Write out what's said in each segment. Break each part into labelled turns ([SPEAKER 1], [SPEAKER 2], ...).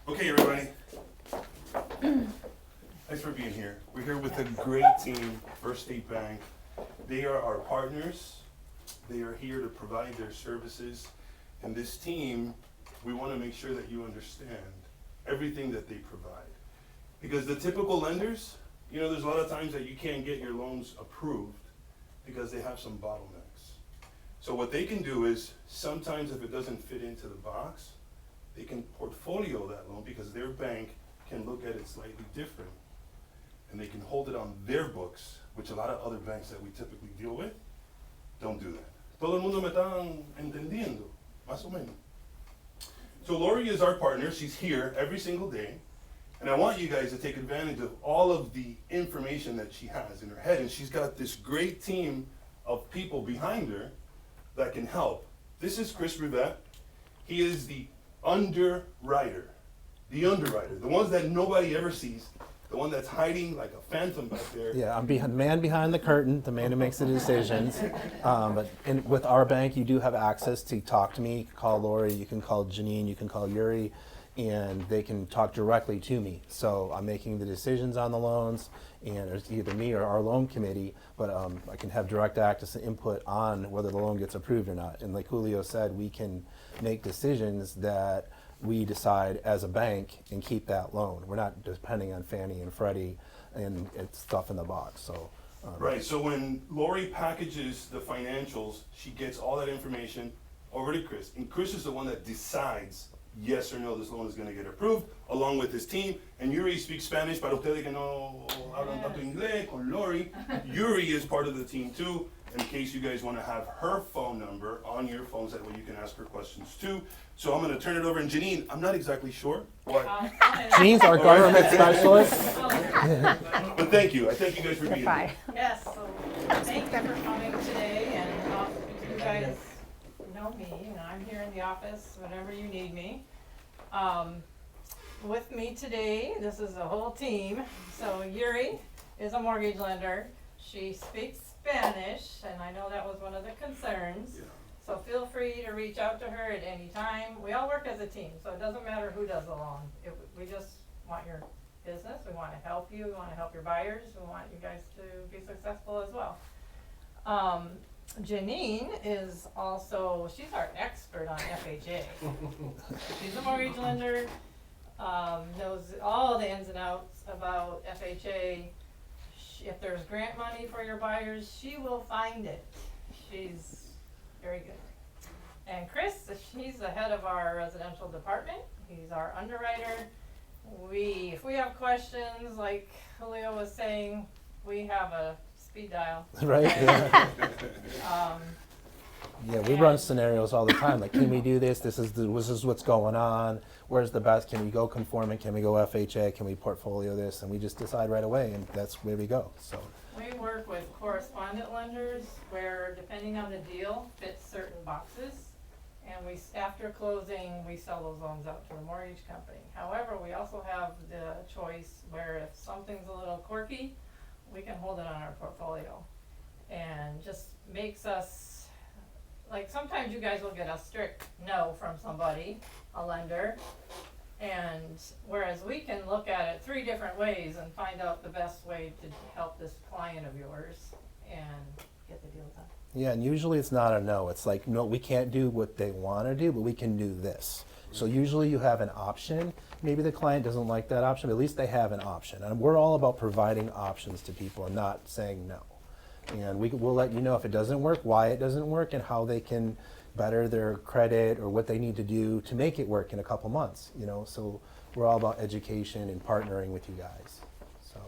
[SPEAKER 1] Okay, everybody. Thanks for being here. We're here with a great team, First State Bank. They are our partners. They are here to provide their services. And this team, we want to make sure that you understand everything that they provide. Because the typical lenders, you know, there's a lot of times that you can't get your loans approved because they have some bottlenecks. So what they can do is, sometimes if it doesn't fit into the box, they can portfolio that loan because their bank can look at it slightly different. And they can hold it on their books, which a lot of other banks that we typically deal with don't do that. Todo el mundo me están entendiendo, más o menos. So Lori is our partner. She's here every single day. And I want you guys to take advantage of all of the information that she has in her head. And she's got this great team of people behind her that can help. This is Chris Rivette. He is the underwriter. The ones that nobody ever sees. The one that's hiding like a phantom back there.
[SPEAKER 2] Yeah, I'm the man behind the curtain, the man who makes the decisions. With our bank, you do have access to talk to me. You can call Lori, you can call Janine, you can call Yuri, and they can talk directly to me. So I'm making the decisions on the loans, and it's either me or our loan committee, but I can have direct access and input on whether the loan gets approved or not. And like Julio said, we can make decisions that we decide as a bank and keep that loan. We're not depending on Fannie and Freddie and it's stuff in the box. So
[SPEAKER 1] Right, so when Lori packages the financials, she gets all that information over to Chris. And Chris is the one that decides yes or no this loan is gonna get approved, along with his team. And Yuri speaks Spanish, para ustedes que no hablan tanto inglés, con Lori. Yuri is part of the team too, in case you guys wanna have her phone number on your phones, that way you can ask her questions too. So I'm gonna turn it over, and Janine, I'm not exactly sure what,
[SPEAKER 2] Janine's our government specialist.
[SPEAKER 1] but thank you, I thank you guys for being here.
[SPEAKER 3] Yes, so thank you for coming today, and you guys know me, and I'm here in the office whenever you need me. With me today, this is a whole team. So Yuri is a mortgage lender. She speaks Spanish, and I know that was one of the concerns.
[SPEAKER 1] Yeah.
[SPEAKER 3] So feel free to reach out to her at any time. We all work as a team, so it doesn't matter who does the loan. We just want your business, we wanna help you, we wanna help your buyers, we want you guys to be successful as well. Janine is also, she's our expert on FHA. She's a mortgage lender, knows all the ins and outs about FHA. If there's grant money for your buyers, she will find it. She's very good. And Chris, he's the head of our residential department. He's our underwriter. If we have questions, like Julio was saying, we have a speed dial.
[SPEAKER 2] Right? Yeah. Yeah, we run scenarios all the time. Like, can we do this? This is what's going on. Where's the best? Can we go conforming? Can we go FHA? Can we portfolio this? And we just decide right away, and that's where we go. So.
[SPEAKER 3] We work with correspondent lenders where, depending on the deal, fits certain boxes. And after closing, we sell those loans out to a mortgage company. However, we also have the choice where if something's a little quirky, we can hold it on our portfolio. And just makes us, like, sometimes you guys will get a strict no from somebody, a lender. And whereas we can look at it 3 different ways and find out the best way to help this client of yours and get the deal done.
[SPEAKER 2] Yeah, and usually it's not a no. It's like, no, we can't do what they want to do, but we can do this. So usually you have an option. Maybe the client doesn't like that option, but at least they have an option. And we're all about providing options to people and not saying no. And we'll let you know if it doesn't work, why it doesn't work, and how they can better their credit or what they need to do to make it work in a couple months. You know, so we're all about education and partnering with you guys. So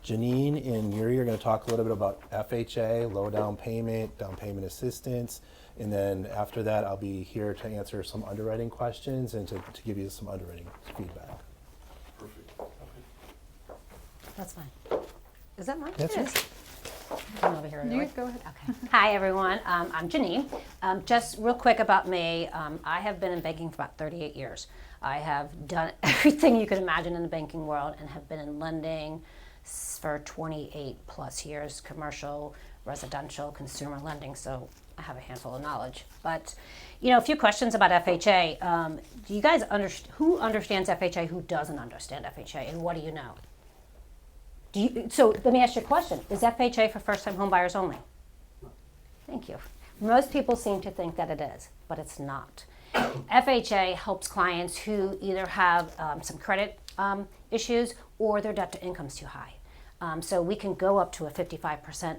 [SPEAKER 2] Janine and Yuri are going to talk a little bit about FHA, low down payment assistance, and then after that I'll be here to answer some underwriting questions and to give you some underwriting feedback.
[SPEAKER 1] Perfect. Okay.
[SPEAKER 4] That's fine. Is that mine?
[SPEAKER 2] That's
[SPEAKER 4] It
[SPEAKER 2] yours.
[SPEAKER 4] is. Come over here.
[SPEAKER 5] You
[SPEAKER 4] Lily.
[SPEAKER 5] go ahead.
[SPEAKER 4] Okay. Hi, everyone. I'm Janine. Just real quick about me. I have been in banking for about 38 years. I have done everything you could imagine in the banking world and have been in lending for 28 plus years, commercial, residential, consumer lending. So I have a handful of knowledge. But, you know, a few questions about FHA. Do you guys who understands FHA, who doesn't understand FHA, and what do you know? So let me ask you a question. Is FHA for first-time home buyers only? Thank you. Most people seem to think that it is, but it's not. FHA helps clients who either have some credit issues or their debt to income's too high. So we can go up to a 55%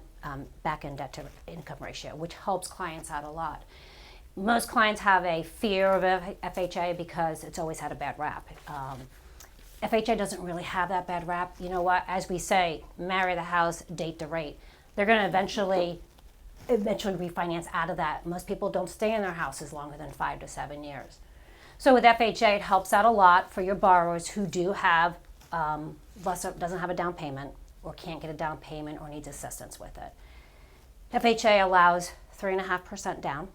[SPEAKER 4] back-end debt to income ratio, which helps clients out a lot. Most clients have a fear of FHA because it's always had a bad rap. FHA doesn't really have that bad rap. You know what? As we say, marry the house, date the rate. They're going to eventually refinance out of that. Most people don't stay in their houses longer than 5 to 7 years. So with FHA, it helps out a lot for your borrowers who do have doesn't have a down payment or can't get a down payment or needs assistance with it. FHA allows 3.5% down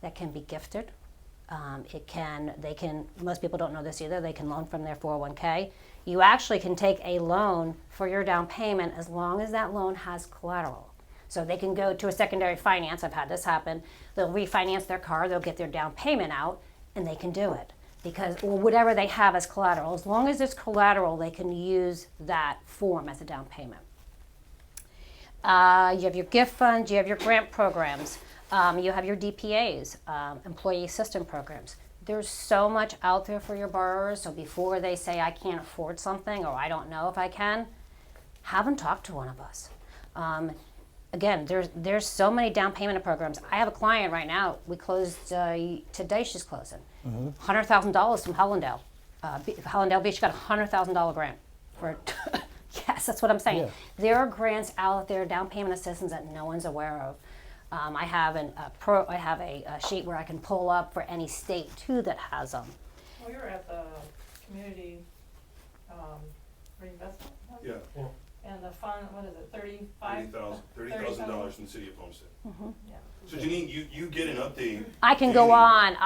[SPEAKER 4] that can be gifted. Most people don't know this either, they can loan from their 401k. You actually can take a loan for your down payment as long as that loan has collateral. So they can go to a secondary finance, I've had this happen, they'll refinance their car, they'll get their down payment out, and they can do it. Or whatever they have as collateral, as long as it's collateral, they can use that form as a down payment. You have your gift funds, you have your grant programs. You have your DPAs, employee assistance programs. There's so much out there for your borrowers, so before they say, I can't afford something, or I don't know if I can, have them talk to one of us. Again, there's so many down payment programs. I have a client right now, we closed, today she's closing, $100,000 from Hollandale. Hollandale Beach got a $100,000 grant for it. Yes, that's what I'm saying.
[SPEAKER 2] Yeah.
[SPEAKER 4] There are grants out there, down payment assistance that no one's aware of. I have a sheet where I can pull up for any state too that has them.
[SPEAKER 3] We were at the community reinvestment fund,
[SPEAKER 1] Yeah,
[SPEAKER 3] and the fund, what is it, $30,000
[SPEAKER 1] $30,000 in the city of Homestead.
[SPEAKER 3] Yeah.
[SPEAKER 1] So Janine, you get an update.
[SPEAKER 4] I can go
[SPEAKER 1] daily.
[SPEAKER 4] on.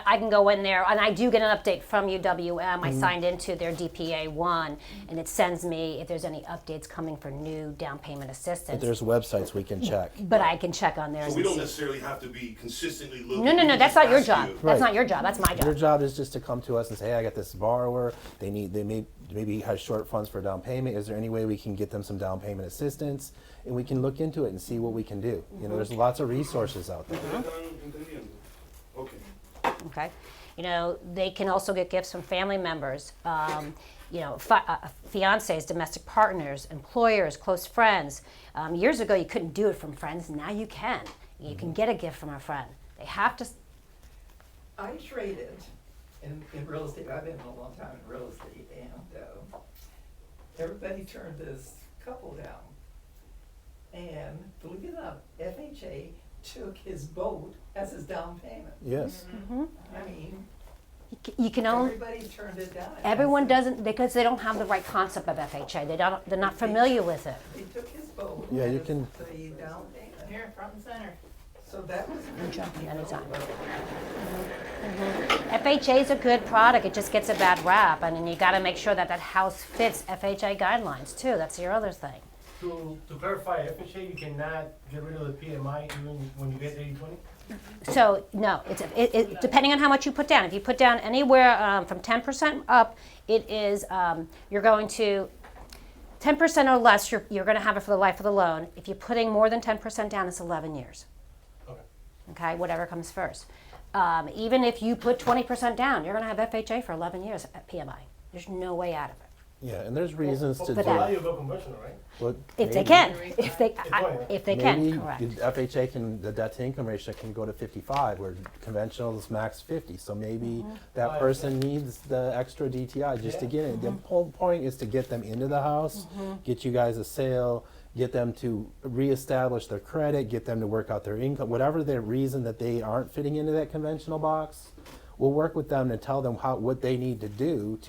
[SPEAKER 4] I can go in there, and I do get an update from UWM. I signed into their DPA one, and it sends me if there's any updates coming for new down payment
[SPEAKER 2] But
[SPEAKER 4] assistance.
[SPEAKER 2] there's websites we can check.
[SPEAKER 4] But I can check on theirs.
[SPEAKER 1] So we
[SPEAKER 4] and
[SPEAKER 1] don't
[SPEAKER 4] see.
[SPEAKER 1] necessarily have to be consistently looking.
[SPEAKER 4] No,
[SPEAKER 1] We can
[SPEAKER 4] that's
[SPEAKER 1] just
[SPEAKER 4] not your
[SPEAKER 1] ask
[SPEAKER 4] job.
[SPEAKER 1] you.
[SPEAKER 4] That's
[SPEAKER 2] Right.
[SPEAKER 4] not your job. That's my
[SPEAKER 2] Your
[SPEAKER 4] job.
[SPEAKER 2] job is just to come to us and say, hey, I got this borrower, they maybe have short funds for down payment, is there any way we can get them some down payment assistance? And we can look into it and see what we can do. You know, there's lots of resources out there.
[SPEAKER 1] Okay.
[SPEAKER 4] Okay. You know, they can also get gifts from family members, fiancés, domestic partners, employers, close friends. Years ago, you couldn't do it from friends. Now you can. You can get a gift from a friend. They have to.
[SPEAKER 5] I traded in real estate. I've been in a long time in real estate, and everybody turned this couple down. And believe it or not, FHA took his boat as his down payment.
[SPEAKER 2] Yes.
[SPEAKER 5] I mean,
[SPEAKER 4] You can only.
[SPEAKER 5] everybody turned it down.
[SPEAKER 4] Everyone doesn't because they don't have the right concept of FHA. They're not familiar with it.
[SPEAKER 5] They took his boat
[SPEAKER 2] Yeah, you
[SPEAKER 5] as
[SPEAKER 2] can-
[SPEAKER 5] the down payment.
[SPEAKER 3] Here, front and center.
[SPEAKER 5] So that was.
[SPEAKER 4] Anytime. FHA is a good product. It just gets a bad rap, and you got to make sure that that house fits FHA guidelines too. That's your other thing.
[SPEAKER 6] To clarify, FHA, you cannot get rid of the PMI even when you get 80/20?
[SPEAKER 4] So no, it's depending on how much you put down. If you put down anywhere from 10% up, it is you're going to 10% or less. You're going to have it for the life of the loan. If you're putting more than 10% down, it's 11 years.
[SPEAKER 6] Okay.
[SPEAKER 4] Okay, whatever comes first. Even if you put 20% down, you're going to have FHA for 11 years at PMI. There's no way out of it.
[SPEAKER 2] Yeah, and there's reasons to
[SPEAKER 6] For
[SPEAKER 2] do
[SPEAKER 6] value
[SPEAKER 2] it.
[SPEAKER 6] of a conventional, right?
[SPEAKER 2] But
[SPEAKER 4] If they
[SPEAKER 2] maybe-
[SPEAKER 4] can, if they
[SPEAKER 2] Maybe
[SPEAKER 4] can, correct.
[SPEAKER 2] the FHA the debt to income ratio can go to 55, where conventional is max 50. So maybe that
[SPEAKER 6] I
[SPEAKER 2] person needs the extra DTI just to get in. The whole point is to get them into the house, get you guys a sale, get them to reestablish their credit, get them to work out their income, whatever their reason that they aren't fitting into that conventional box. We'll work with them to tell them what they need to do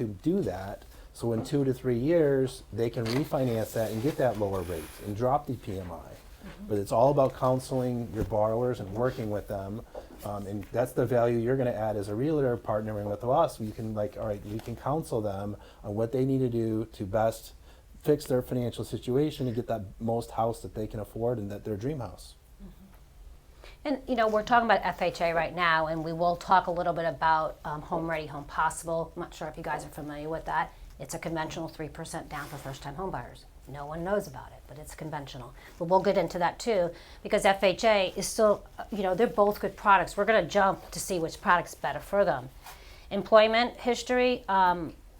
[SPEAKER 2] that. So in 2 to 3 years, they can refinance that and get that lower rate and drop the PMI. But it's all about counseling your borrowers and working with them. And that's the value you're gonna add as a realtor partnering with us. We can we can counsel them on what they need to do to best fix their financial situation and get that most house that they can afford and that their dream house.
[SPEAKER 4] And, you know, we're talking about FHA right now, and we will talk a little bit about Home Ready, Home Possible. I'm not sure if you guys are familiar with that. It's a conventional 3% down for first-time home buyers. No one knows about it, but it's conventional. But we'll get into that too, because FHA is still, you know, they're both good products. We're going to jump to see which product's better for them. Employment history,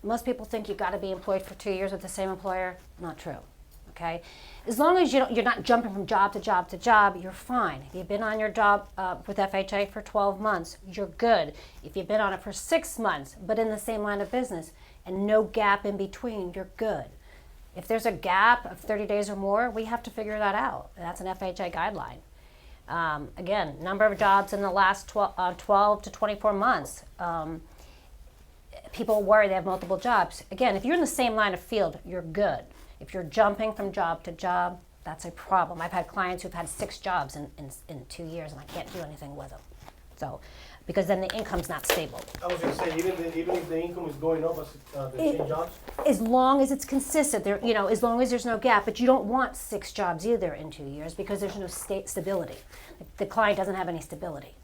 [SPEAKER 4] most people think you've got to be employed for 2 years with the same employer. Not true. Okay, as long as you're not jumping from job to job to job, you're fine. If you've been on your job with FHA for 12 months, you're good. If you've been on it for 6 months, but in the same line of business, and no gap in between, you're good. If there's a gap of 30 days or more, we have to figure that out. That's an FHA guideline. Again, number of jobs in the last 12 to 24 months. People worry they have multiple jobs. Again, if you're in the same line of field, you're good. If you're jumping from job to job, that's a problem. I've had clients who've had 6 jobs in 2 years, and I can't do anything with them. So, because then the income's not stable.
[SPEAKER 6] I was gonna say, even if the income is going up, the same jobs?
[SPEAKER 4] As long as it's consistent, there, you know, as long as there's no gap. But you don't want 6 jobs either in 2 years because there's no stability. The client doesn't have any stability,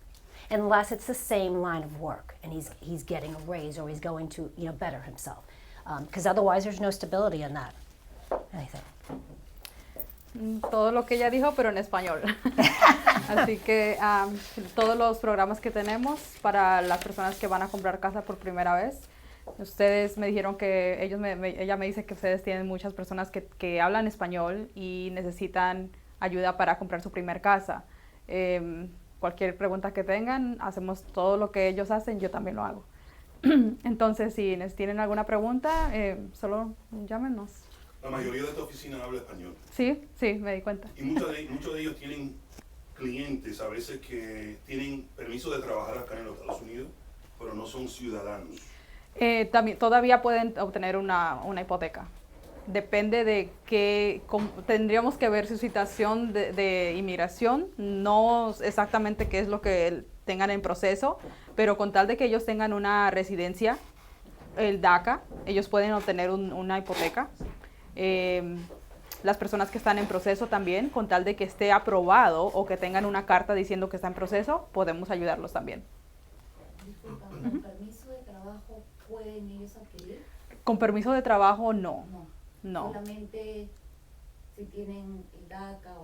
[SPEAKER 4] unless it's the same line of work and he's getting a raise or he's going to, you know, better himself. Because otherwise, there's no stability in that. Anything.
[SPEAKER 7] Todo lo que ella dijo, pero en español. Así que todos los programas que tenemos para las personas que van a comprar casa por primera vez, ustedes me dijeron que ella me dice que ustedes tienen muchas personas que hablan español y necesitan ayuda para comprar su primer casa. Cualquier pregunta que tengan, hacemos todo lo que ellos hacen, yo también lo hago. Entonces, si tienen alguna pregunta, solo llámenos.
[SPEAKER 1] La mayoría de esta oficina habla español.
[SPEAKER 7] Sí, me di cuenta.
[SPEAKER 1] Y muchos de ellos tienen clientes a veces que tienen permiso de trabajar acá en los Estados Unidos, pero no son ciudadanos.
[SPEAKER 7] También, todavía pueden obtener una hipoteca. Depende de tendríamos que ver su situación de inmigración, no exactamente qué es lo que tengan en proceso, pero con tal de que ellos tengan una residencia, el DACA, ellos pueden obtener una hipoteca. Las personas que están en proceso también, con tal de que esté aprobado o que tengan una carta diciendo que está en proceso, podemos ayudarlos también.
[SPEAKER 8] Disculpa, ¿con permiso de trabajo pueden ellos adquirir?
[SPEAKER 7] Con permiso de trabajo, no.
[SPEAKER 8] No. Solamente si tienen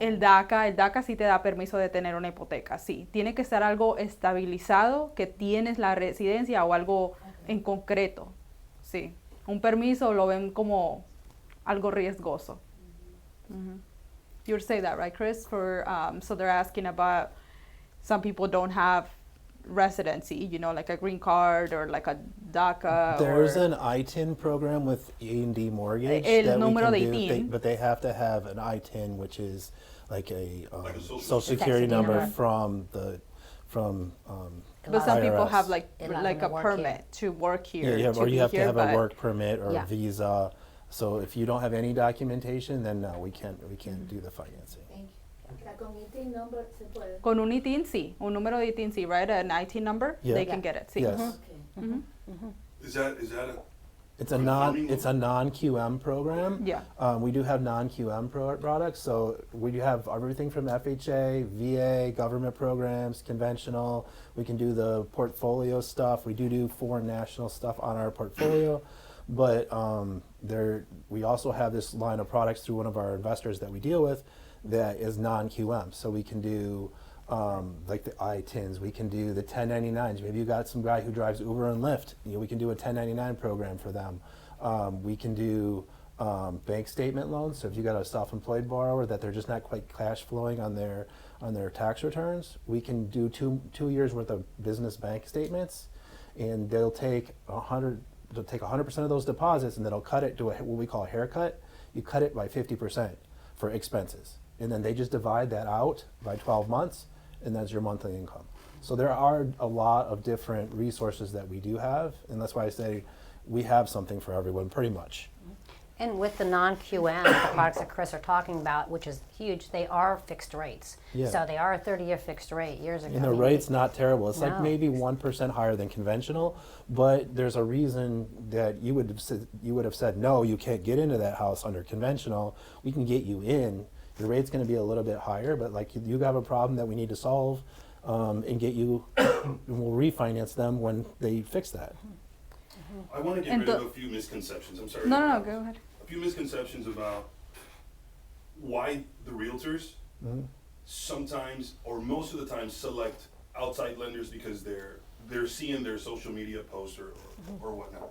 [SPEAKER 8] el DACA.
[SPEAKER 7] El DACA sí te da permiso de tener una hipoteca, sí. Tiene que estar algo estabilizado, que tienes la residencia o algo en concreto, sí. Un permiso lo ven como algo riesgoso. You would say that, right, Chris? So they're asking about some people don't have residency, you know, like a green card or like a DACA.
[SPEAKER 2] There's an ITIN program with A&D Mortgage
[SPEAKER 7] El
[SPEAKER 2] that we
[SPEAKER 7] número
[SPEAKER 2] can
[SPEAKER 7] de
[SPEAKER 2] do,
[SPEAKER 7] ITIN.
[SPEAKER 2] but they have to have an ITIN, which is like a
[SPEAKER 1] Like a social
[SPEAKER 2] social security
[SPEAKER 4] security
[SPEAKER 2] number
[SPEAKER 4] number.
[SPEAKER 2] from
[SPEAKER 7] But some people
[SPEAKER 2] IRS.
[SPEAKER 7] have like
[SPEAKER 4] Allow them
[SPEAKER 7] like
[SPEAKER 4] to
[SPEAKER 7] a
[SPEAKER 4] work
[SPEAKER 7] permit to work here.
[SPEAKER 2] Yeah,
[SPEAKER 7] to
[SPEAKER 2] or
[SPEAKER 7] be
[SPEAKER 2] you have to
[SPEAKER 7] here,
[SPEAKER 2] have a
[SPEAKER 7] but
[SPEAKER 2] work permit or
[SPEAKER 4] Yeah.
[SPEAKER 2] a visa. So if you don't have any documentation, then no, we can't do the financing.
[SPEAKER 8] Thank you. Con ITIN number se puede.
[SPEAKER 7] Con un ITIN, sí. Un número de ITIN, sí, right? An ITIN number,
[SPEAKER 2] Yeah.
[SPEAKER 7] they can get it, sí.
[SPEAKER 2] Yes.
[SPEAKER 8] Okay.
[SPEAKER 1] Is that a
[SPEAKER 2] It's a
[SPEAKER 1] Funding?
[SPEAKER 2] non-QM program.
[SPEAKER 7] Yeah.
[SPEAKER 2] We do have non-QM products, so we do have everything from FHA, VA, government programs, conventional. We can do the portfolio stuff. We do foreign national stuff on our portfolio, but we also have this line of products through one of our investors that we deal with that is non-QM. So we can do like the ITINs, we can do the 1099s. Maybe you got some guy who drives Uber and Lyft. You know, we can do a 1099 program for them. We can do bank statement loans. So if you got a self-employed borrower that they're just not quite cash flowing on their tax returns, we can do two years worth of business bank statements, and they'll take 100% of those deposits, and then they'll cut it to what we call a haircut. You cut it by 50% for expenses, and then they just divide that out by 12 months, and that's your monthly income. So there are a lot of different resources that we do have, and that's why I say we have something for everyone, pretty much.
[SPEAKER 4] And with the non-QM, the products that Chris are talking about, which is huge, they are fixed rates.
[SPEAKER 2] Yeah.
[SPEAKER 4] So they are a 30-year fixed rate years ago.
[SPEAKER 2] And the rate's not terrible. It's like
[SPEAKER 4] No.
[SPEAKER 2] maybe 1% higher than conventional, but there's a reason that you would have said no, you can't get into that house under conventional. We can get you in. the rate's gonna be a little bit higher, but like you have a problem that we need to solve, and get you, and we'll refinance them when they fix that.
[SPEAKER 1] I want to get
[SPEAKER 7] And
[SPEAKER 1] rid of
[SPEAKER 7] the-
[SPEAKER 1] a few misconceptions. I'm sorry.
[SPEAKER 7] No, go ahead.
[SPEAKER 1] A few misconceptions about why the realtors sometimes or most of the time select outside lenders because they're seeing their social media posts or whatnot.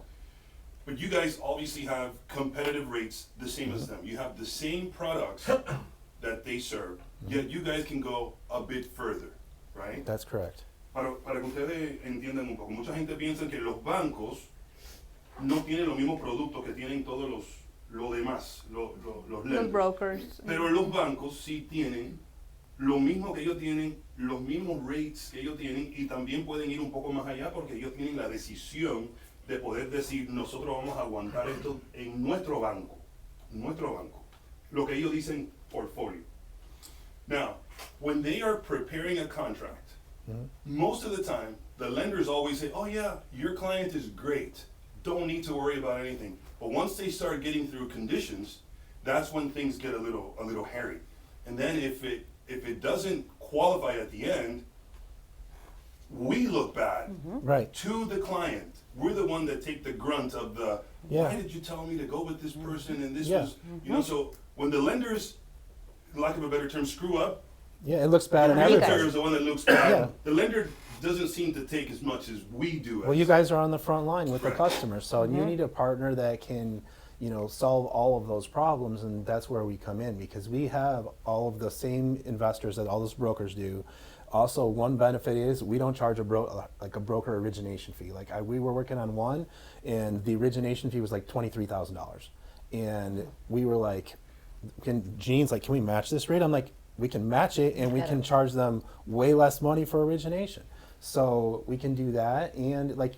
[SPEAKER 1] But you guys obviously have competitive rates the same as them. You have the same products that they serve, yet you guys can go a bit further, right?
[SPEAKER 2] That's correct.
[SPEAKER 1] Para que ustedes entiendan un poco, mucha gente piensa que los bancos no tienen los mismos productos que tienen todos los demás, los
[SPEAKER 7] Los
[SPEAKER 1] lenders.
[SPEAKER 7] brokers.
[SPEAKER 1] Pero los bancos sí tienen lo mismo que ellos tienen, los mismos rates que ellos tienen y también pueden ir un poco más allá porque ellos tienen la decisión de poder decir nosotros vamos a aguantar esto en nuestro banco, lo que ellos dicen portfolio. Now, when they are preparing a contract, most of the time, the lenders always say, oh yeah, your client is great, don't need to worry about anything. But once they start getting through conditions, that's when things get a little hairy. And then if it doesn't qualify at the end, we look bad
[SPEAKER 2] Right.
[SPEAKER 1] to the client. We're the one that take the grunt of the,
[SPEAKER 2] Yeah.
[SPEAKER 1] why did you tell me to go with this person and this
[SPEAKER 2] Yeah.
[SPEAKER 1] was, you know, so when the lenders, lack of a better term, screw up,
[SPEAKER 2] Yeah, it looks bad
[SPEAKER 1] the
[SPEAKER 2] on
[SPEAKER 4] You
[SPEAKER 1] realtor
[SPEAKER 4] guys.
[SPEAKER 2] everybody.
[SPEAKER 1] is the one that looks bad.
[SPEAKER 2] Yeah.
[SPEAKER 1] The lender doesn't seem to take as much as we do.
[SPEAKER 2] Well, you guys are on the front line with the
[SPEAKER 1] Right.
[SPEAKER 2] customer, so you need a partner that can, solve all of those problems, and that's where we come in, because we have all of the same investors that all those brokers do. Also, one benefit is we don't charge a broker origination fee. We were working on one, and the origination fee was like $23,000, and we were like, Jean's like, can we match this rate? I'm like, we can match it, and we can charge them way less money for origination. So we can do that, and like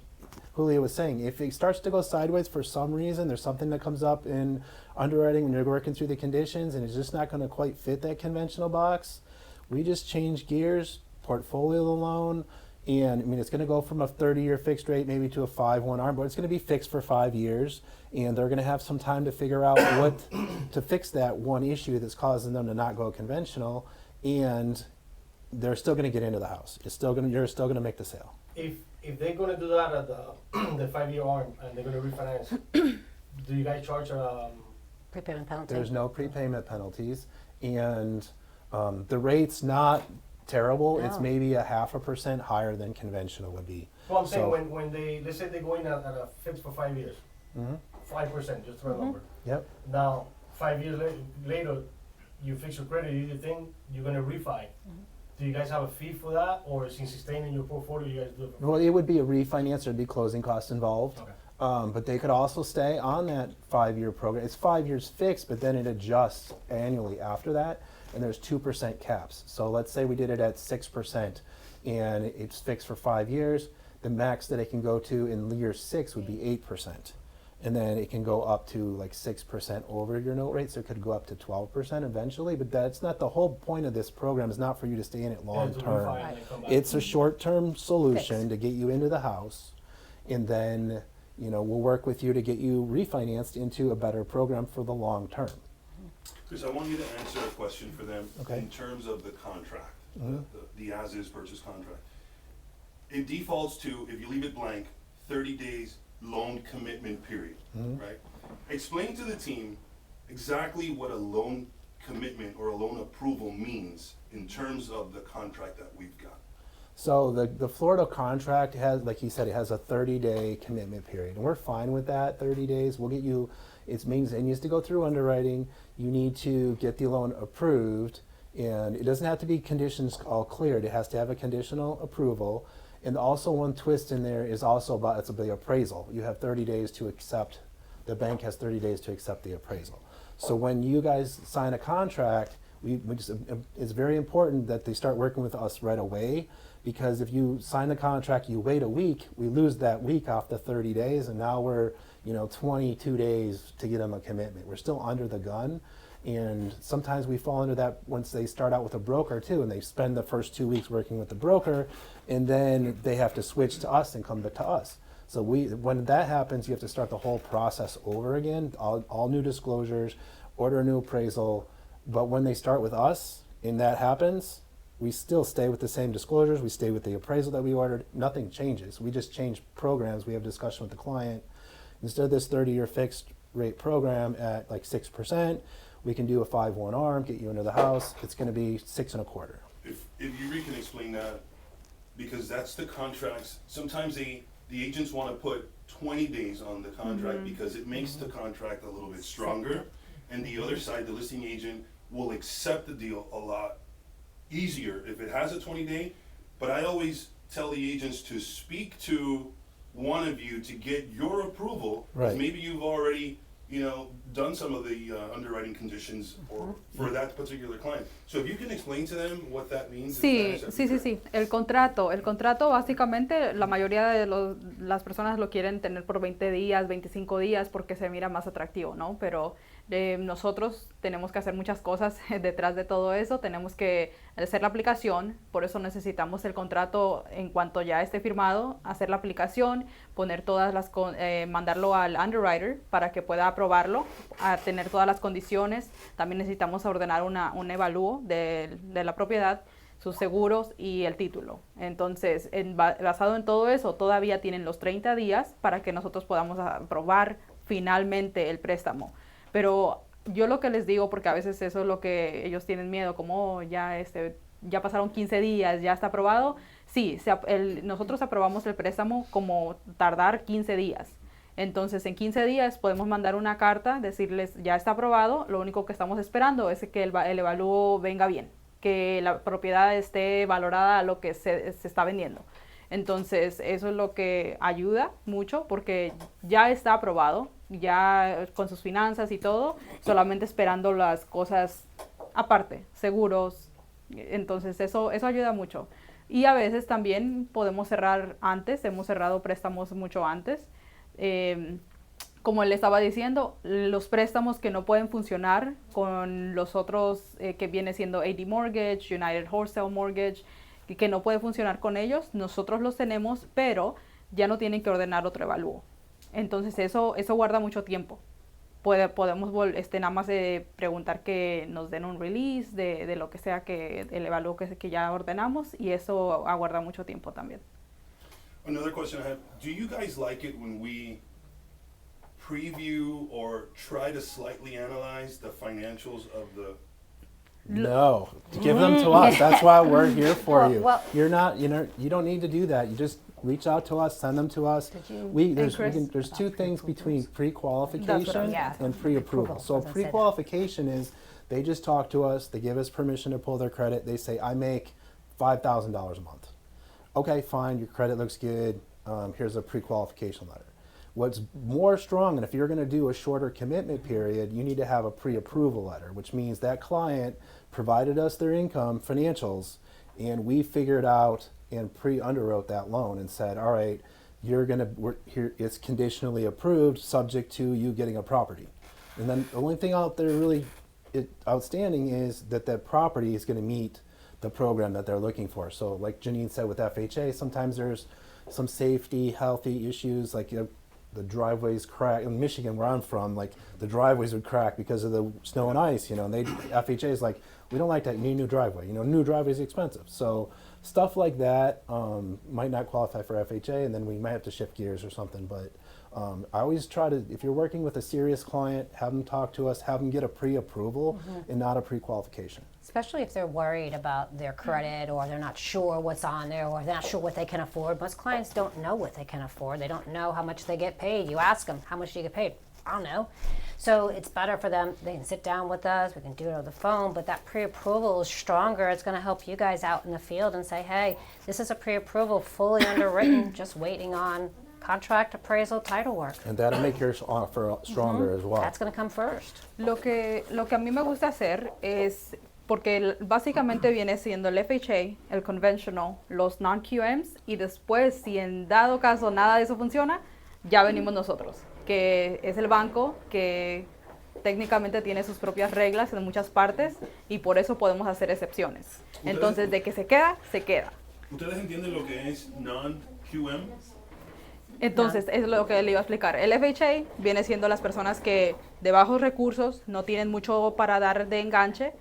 [SPEAKER 2] Julio was saying, if it starts to go sideways for some reason, there's something that comes up in underwriting when you're working through the conditions, and it's just not going to quite fit that conventional box, we just change gears, portfolio the loan, and I mean it's going to go from a 30-year fixed rate maybe to a 5/1 ARM, but it's going to be fixed for 5 years, and they're going to have some time to figure out what to fix that one issue that's causing them to not go conventional, and they're still going to get into the house. You're still going to make the sale.
[SPEAKER 6] If they're gonna do that at the 5-year arm and they're gonna refinance, do you guys charge
[SPEAKER 4] Prepayment penalty.
[SPEAKER 2] There's no prepayment penalties, and the rate's not terrible. It's
[SPEAKER 4] No.
[SPEAKER 2] maybe a 0.5% higher than conventional would be.
[SPEAKER 6] Well, I'm saying
[SPEAKER 2] So-
[SPEAKER 6] when they, let's say they go in at a fix for 5 years, 5%, just throw a number.
[SPEAKER 2] Yep.
[SPEAKER 6] Now, 5 years later, you fix your credit, you think you're gonna refi. Do you guys have a fee for that, or since it's staying in your portfolio, you guys do it?
[SPEAKER 2] Well, it would be a refinance. There'd be closing costs involved.
[SPEAKER 6] Okay.
[SPEAKER 2] But they could also stay on that 5-year program. It's 5 years fixed, but then it adjusts annually after that, and there's 2% caps. So let's say we did it at 6%, and it's fixed for 5 years. The max that it can go to in year 6 would be 8%. And then it can go up to like 6% over your note rate, so it could go up to 12% eventually. But that's not the whole point of this program. Is not for you to stay in it long
[SPEAKER 6] to
[SPEAKER 2] term.
[SPEAKER 6] refi and then come back.
[SPEAKER 2] It's a short-term solution
[SPEAKER 4] Fix.
[SPEAKER 2] to get you into the house, and then we'll work with you to get you refinanced into a better program for the long term.
[SPEAKER 1] Chris, I want you to answer a question for them
[SPEAKER 2] Okay.
[SPEAKER 1] in terms of the contract, the as-is purchase contract. It defaults to, if you leave it blank, 30 days loan commitment period, right? Explain to the team exactly what a loan commitment or a loan approval means in terms of the contract that we've got.
[SPEAKER 2] So the Florida contract has, like he said, it has a 30-day commitment period, and we're fine with that. 30 days. We'll get you. It means it needs to go through underwriting. You need to get the loan approved, and it doesn't have to be conditions all cleared. It has to have a conditional approval. And also one twist in there is also about it's the appraisal. You have 30 days to accept. The bank has 30 days to accept the appraisal. So when you guys sign a contract, it's very important that they start working with us right away, because if you sign the contract, you wait a week, we lose that week off the 30 days, and now we're 22 days to get them a commitment. We're still under the gun, and sometimes we fall into that once they start out with a broker too, and they spend the first 2 weeks working with the broker, and then they have to switch to us and come back to us. So when that happens, you have to start the whole process over again, all new disclosures, order a new appraisal, But when they start with us and that happens, we still stay with the same disclosures, we stay with the appraisal that we ordered, nothing changes. We just change programs, we have discussion with the client. Instead of this 30-year fixed rate program at like 6%, we can do a 5-1 ARM, get you into the house, it's gonna be 6.25.
[SPEAKER 1] If you can explain that, because that's the contracts, sometimes the agents wanna put 20 days on the contract because it makes the contract a little bit stronger. And the other side, the listing agent, will accept the deal a lot easier if it has a 20-day. But I always tell the agents to speak to one of you to get your approval. 'Cause
[SPEAKER 2] Right.
[SPEAKER 1] maybe you've already, done some of the underwriting conditions for that particular client. So if you can explain to them what that means.
[SPEAKER 7] Sí, sí, sí, sí. El contrato básicamente la mayoría de las personas lo quieren tener por 20 días, 25 días porque se mira más atractivo, ¿no? Pero nosotros tenemos que hacer muchas cosas detrás de todo eso. Tenemos que hacer la aplicación, por eso necesitamos el contrato en cuanto ya esté firmado, hacer la aplicación, poner mandarlo al underwriter para que pueda aprobarlo, a tener todas las condiciones. También necesitamos ordenar un evalúo de la propiedad, sus seguros y el título. Entonces, basado en todo eso, todavía tienen los 30 días para que nosotros podamos aprobar finalmente el préstamo. Pero yo lo que les digo, porque a veces eso es lo que ellos tienen miedo, como ya pasaron 15 días, ya está aprobado. Sí, nosotros aprobamos el préstamo como tardar 15 días. Entonces, en 15 días podemos mandar una carta, decirles ya está aprobado, lo único que estamos esperando es que el evalúo venga bien, que la propiedad esté valorada a lo que se está vendiendo. Entonces, eso es lo que ayuda mucho porque ya está aprobado, ya con sus finanzas y todo, solamente esperando las cosas aparte, seguros. Entonces, eso ayuda mucho. Y a veces también podemos cerrar antes, hemos cerrado préstamos mucho antes. Como le estaba diciendo, los préstamos que no pueden funcionar con los otros que viene siendo AD Mortgage, United Wholesale Mortgage, y que no puede funcionar con ellos, nosotros los tenemos, pero ya no tienen que ordenar otro evalúo. Entonces eso guarda mucho tiempo. Podemos nada más preguntar que nos den un release de lo que sea que el evalúo que ya ordenamos, y eso aguarda mucho tiempo también.
[SPEAKER 1] Another question I have, do you guys like it when we preview or try to slightly analyze the financials of the?
[SPEAKER 2] No, give them to us. That's why we're here for you.
[SPEAKER 4] Well-
[SPEAKER 2] You don't need to do that. You just reach out to us, send them to us. There's two things between pre-qualification
[SPEAKER 4] Yeah.
[SPEAKER 2] and pre-approval.
[SPEAKER 4] Approval,
[SPEAKER 2] So
[SPEAKER 4] I was gonna say that.
[SPEAKER 2] pre-qualification is they just talk to us, they give us permission to pull their credit. They say, I make $5,000 a month. Okay, fine, your credit looks good. Here's a pre-qualification letter. What's more strong, and if you're going to do a shorter commitment period, you need to have a pre-approval letter, which means that client provided us their income financials, and we figured out and pre-underwrote that loan and said, all right, it's conditionally approved, subject to you getting a property. And then the only thing out there really outstanding is that property is going to meet the program that they're looking for. So like Janine said with FHA, sometimes there's some safety, healthy issues, like the driveways crack. In Michigan, where I'm from, like the driveways would crack because of the snow and ice, and FHA is like, we don't like that, you need a new driveway. New driveway is expensive. So stuff like that might not qualify for FHA, and then we might have to shift gears or something. But I always try to, if you're working with a serious client, have them talk to us, have them get a pre-approval and not a pre-qualification.
[SPEAKER 4] Especially if they're worried about their credit, or they're not sure what's on there, or they're not sure what they can afford. Most clients don't know what they can afford. They don't know how much they get paid. You ask them, how much do you get paid? I don't know. So it's better for them, they can sit down with us, we can do it over the phone, but that pre-approval is stronger. It's gonna help you guys out in the field and say, hey, this is a pre-approval, fully underwritten, just waiting on contract, appraisal, title work.
[SPEAKER 2] And that'll make your offer stronger as well.
[SPEAKER 4] That's gonna come first.
[SPEAKER 7] Lo que a mí me gusta hacer es, porque básicamente viene siendo el FHA, el conventional, los non-QMs, y después, si en dado caso nada de eso funciona, ya venimos nosotros, que es el banco que técnicamente tiene sus propias reglas en muchas partes, y por eso podemos hacer excepciones. Entonces, de que se queda, se queda.
[SPEAKER 1] ¿Ustedes entienden lo que es non-QM?
[SPEAKER 7] Entonces, es lo que le iba a explicar. El FHA viene siendo las personas que de bajos recursos no tienen mucho para dar de enganche.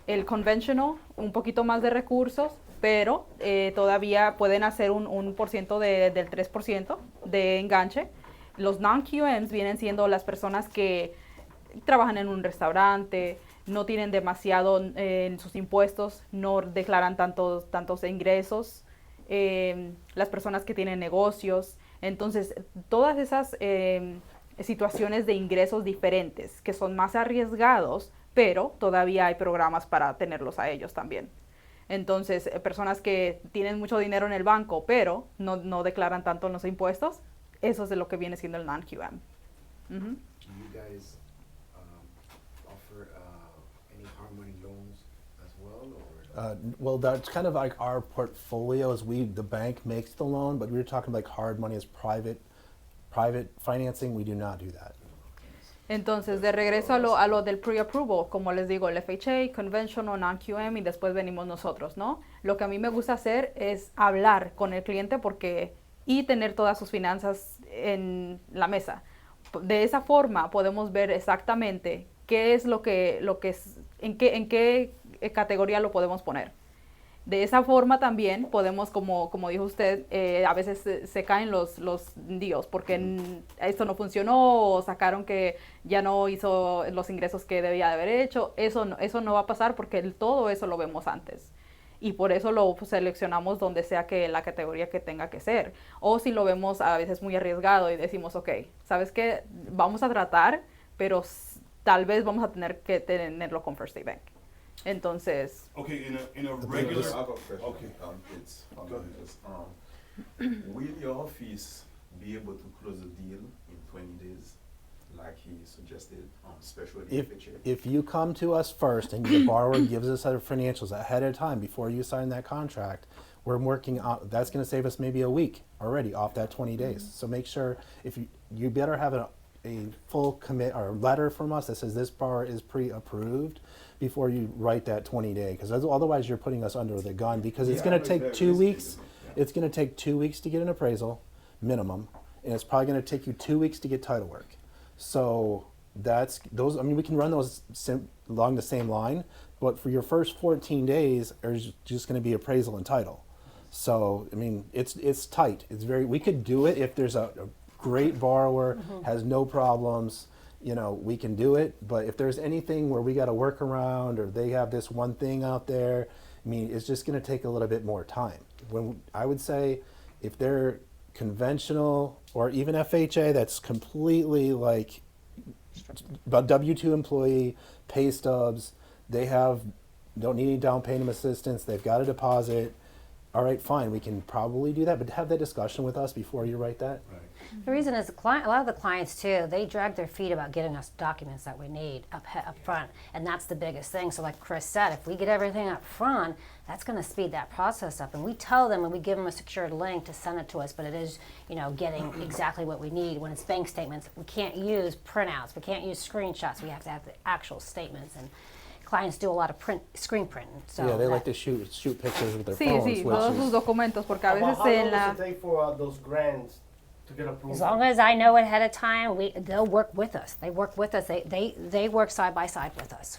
[SPEAKER 7] El conventional, un poquito más de recursos, pero todavía pueden hacer un por ciento del 3% de enganche. Los non-QMs vienen siendo las personas que trabajan en un restaurante, no tienen demasiado en sus impuestos, no declaran tantos ingresos. Las personas que tienen negocios. Entonces, todas esas situaciones de ingresos diferentes que son más arriesgados, pero todavía hay programas para tenerlos a ellos también. Entonces, personas que tienen mucho dinero en el banco, pero no declaran tanto en los impuestos, eso es de lo que viene siendo el non-QM.
[SPEAKER 9] Do you guys offer any hard money loans as well, or?
[SPEAKER 2] Well, that's kind of like our portfolio is the bank makes the loan, but we were talking like hard money as private financing. We do not do that.
[SPEAKER 7] Entonces, de regreso a lo del pre-approval, como les digo, el FHA, conventional, non-QM y después venimos nosotros, ¿no? Lo que a mí me gusta hacer es hablar con el cliente y tener todas sus finanzas en la mesa. De esa forma podemos ver exactamente qué es en qué categoría lo podemos poner. De esa forma también podemos, como dijo usted, a veces se caen los deals porque esto no funcionó o sacaron que ya no hizo los ingresos que debía de haber hecho. Eso no va a pasar porque todo eso lo vemos antes. Y por eso lo seleccionamos donde sea que la categoría que tenga que ser. O si lo vemos a veces muy arriesgado y decimos, ok, ¿sabes qué? Vamos a tratar, pero tal vez vamos a tener que tenerlo con First State Bank. Entonces,
[SPEAKER 1] Okay, in a
[SPEAKER 10] I
[SPEAKER 1] regular,
[SPEAKER 10] have a question.
[SPEAKER 1] Okay.
[SPEAKER 10] It's
[SPEAKER 1] Go ahead.
[SPEAKER 10] will your office be able to close a deal in 20 days, like he suggested, especially FHA?
[SPEAKER 2] If you come to us first and the borrower gives us our financials ahead of time before you sign that contract, we're working on, that's going to save us maybe a week already off that 20 days. So make sure you better have a full commit or letter from us that says this borrower is pre-approved before you write that 20-day, because otherwise you're putting us under the gun, because it's
[SPEAKER 10] Yeah,
[SPEAKER 2] going to
[SPEAKER 10] but
[SPEAKER 2] take
[SPEAKER 10] that
[SPEAKER 2] 2
[SPEAKER 10] is
[SPEAKER 2] weeks.
[SPEAKER 10] feasible, yeah.
[SPEAKER 2] It's going to take 2 weeks to get an appraisal, minimum, and it's probably going to take you 2 weeks to get title work. So I mean, we can run those along the same line, but for your first 14 days, there's just going to be appraisal and title. So, I mean, it's tight. We could do it if there's a great borrower, has no problems, we can do it. But if there's anything where we got to work around or they have this one thing out there, I mean, it's just going to take a little bit more time. When I would say if they're conventional or even FHA, that's completely like a W-2 employee, pay stubs, don't need any down payment assistance, they've got a deposit. All right, fine, we can probably do that, but have that discussion with us before you write that.
[SPEAKER 1] right.
[SPEAKER 4] The reason is a lot of the clients too, they drag their feet about getting us documents that we need up front, and that's the biggest thing. So like Chris said, if we get everything up front, that's going to speed that process up. And we tell them and we give them a secured link to send it to us, but it is, getting exactly what we need. When it's bank statements, we can't use printouts, we can't use screenshots, we have to have the actual statements. And clients do a lot of screen printing. So
[SPEAKER 2] Yeah, they like
[SPEAKER 4] that-
[SPEAKER 2] to shoot pictures with their
[SPEAKER 7] sí,
[SPEAKER 2] phones,
[SPEAKER 7] sí,
[SPEAKER 2] which
[SPEAKER 7] todos sus
[SPEAKER 2] is,
[SPEAKER 7] documentos, porque a veces
[SPEAKER 6] How long
[SPEAKER 7] en la...
[SPEAKER 6] does it take for those grants to get approved?
[SPEAKER 4] As long as I know ahead of time, they'll work with us. They work with us. They work side by side with us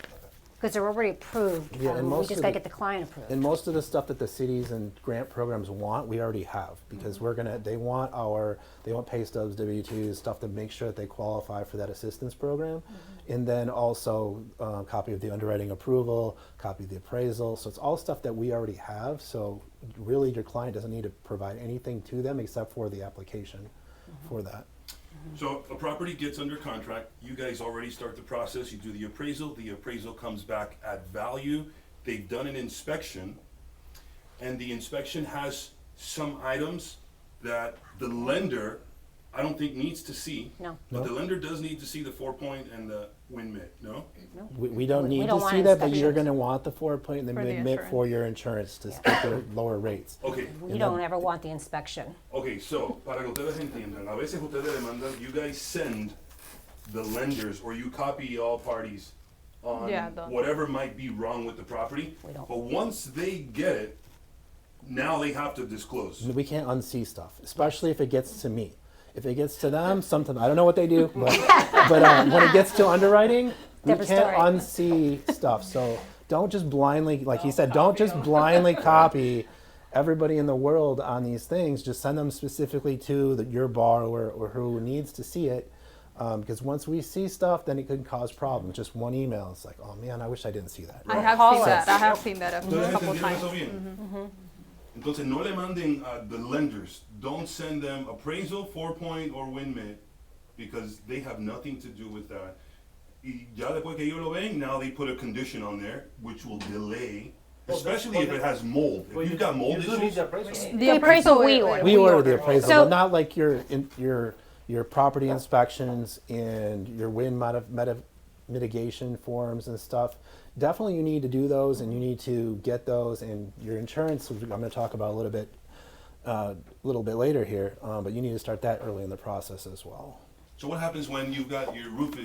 [SPEAKER 4] because they're already approved.
[SPEAKER 2] Yeah, and
[SPEAKER 4] We
[SPEAKER 2] most
[SPEAKER 4] just
[SPEAKER 2] of
[SPEAKER 4] got to
[SPEAKER 2] the-
[SPEAKER 4] get the client approved.
[SPEAKER 2] and most of the stuff that the cities and grant programs want, we already have, because they want pay stubs, W-2s, stuff to make sure that they qualify for that assistance program. And then also copy of the underwriting approval, copy of the appraisal. So it's all stuff that we already have. So really your client doesn't need to provide anything to them except for the application for that.
[SPEAKER 1] So a property gets under contract, you guys already start the process, you do the appraisal comes back at value, they've done an inspection, and the inspection has some items that the lender, I don't think needs to see.
[SPEAKER 4] No.
[SPEAKER 1] But the lender does need to see the 4-point and the wind mitt, no?
[SPEAKER 2] We don't
[SPEAKER 4] We
[SPEAKER 2] need
[SPEAKER 4] don't
[SPEAKER 2] to
[SPEAKER 4] want
[SPEAKER 2] see that, but you're
[SPEAKER 4] inspections.
[SPEAKER 2] going to want the 4-point and the
[SPEAKER 7] For the
[SPEAKER 2] mid-mit for your insurance to get the lower rates.
[SPEAKER 1] Okay,
[SPEAKER 4] We don't ever want the inspection.
[SPEAKER 1] okay, so, para que ustedes entiendan, a veces ustedes demandan, you guys send the lenders, or you copy all parties on
[SPEAKER 7] Yeah, the-
[SPEAKER 1] whatever might be wrong with the property.
[SPEAKER 4] We don't.
[SPEAKER 1] But once they get it, now they have to disclose.
[SPEAKER 2] We can't unsee stuff, especially if it gets to me. If it gets to them, sometimes I don't know what they do, but when it gets to underwriting, we
[SPEAKER 4] Different
[SPEAKER 2] can't
[SPEAKER 4] story.
[SPEAKER 2] unsee stuff. So don't just blindly, like he said, don't just blindly copy everybody in the world on these things. Just send them specifically to your borrower or who needs to see it. Because once we see stuff, then it could cause problems. Just one email, it's like, oh man, I wish I didn't see that.
[SPEAKER 7] I have
[SPEAKER 4] call
[SPEAKER 7] seen
[SPEAKER 4] us.
[SPEAKER 7] that. I have seen that a
[SPEAKER 1] Entonces,
[SPEAKER 7] couple of
[SPEAKER 1] ¿entendieron
[SPEAKER 7] times.
[SPEAKER 1] eso bien? Entonces, no le manden a the lenders. Don't send them appraisal, 4-point, or WinMit, because they have nothing to do with that. Y ya después que ellos lo ven, now they put a condition on there, which will delay, especially if it has mold.
[SPEAKER 6] Well,
[SPEAKER 1] If you've got mold
[SPEAKER 6] you do need
[SPEAKER 1] issues,
[SPEAKER 6] the appraisal.
[SPEAKER 7] The
[SPEAKER 4] appraisal we
[SPEAKER 7] is-
[SPEAKER 4] order.
[SPEAKER 2] We order the appraisal,
[SPEAKER 4] So-
[SPEAKER 2] but not like your property inspections and your wind mitigation forms and stuff. Definitely you need to do those and you need to get those, and your insurance, I'm going to talk about a little bit later here, but you need to start that early in the process as well.
[SPEAKER 1] so what happens when you've got your roof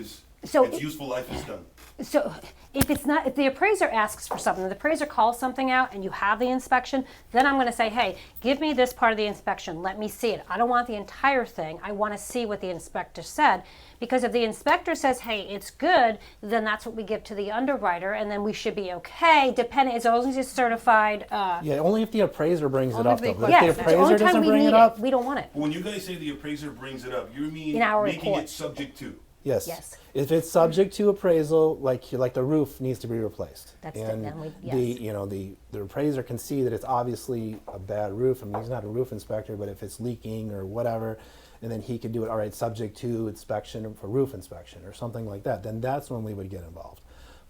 [SPEAKER 4] So
[SPEAKER 1] its
[SPEAKER 4] it-
[SPEAKER 1] useful life is done?
[SPEAKER 4] So if the appraiser asks for something, the appraiser calls something out and you have the inspection, then I'm gonna say, hey, give me this part of the inspection, let me see it. I don't want the entire thing, I wanna see what the inspector said. Because if the inspector says, hey, it's good, then that's what we give to the underwriter, and then we should be okay, depending, as long as it's certified,
[SPEAKER 2] Yeah, only if the appraiser brings it
[SPEAKER 7] Only
[SPEAKER 2] up
[SPEAKER 7] if they
[SPEAKER 2] though. But
[SPEAKER 4] yes,
[SPEAKER 2] if the
[SPEAKER 4] the only
[SPEAKER 2] appraiser
[SPEAKER 4] time
[SPEAKER 2] doesn't
[SPEAKER 4] we
[SPEAKER 2] bring
[SPEAKER 4] need
[SPEAKER 2] it up,
[SPEAKER 4] we don't want it.
[SPEAKER 1] When you guys say the appraiser brings it up, you mean
[SPEAKER 4] In our
[SPEAKER 1] making
[SPEAKER 4] report.
[SPEAKER 1] it subject to?
[SPEAKER 2] yes.
[SPEAKER 4] Yes.
[SPEAKER 2] If it's subject to appraisal, like the roof needs to be replaced.
[SPEAKER 4] That's the-
[SPEAKER 2] and
[SPEAKER 4] then we-
[SPEAKER 2] the
[SPEAKER 4] yes.
[SPEAKER 2] the appraiser can see that it's obviously a bad roof. I mean, he's not a roof inspector, but if it's leaking or whatever, and then he could do it, all right, subject to inspection for roof inspection or something like that, then that's when we would get involved.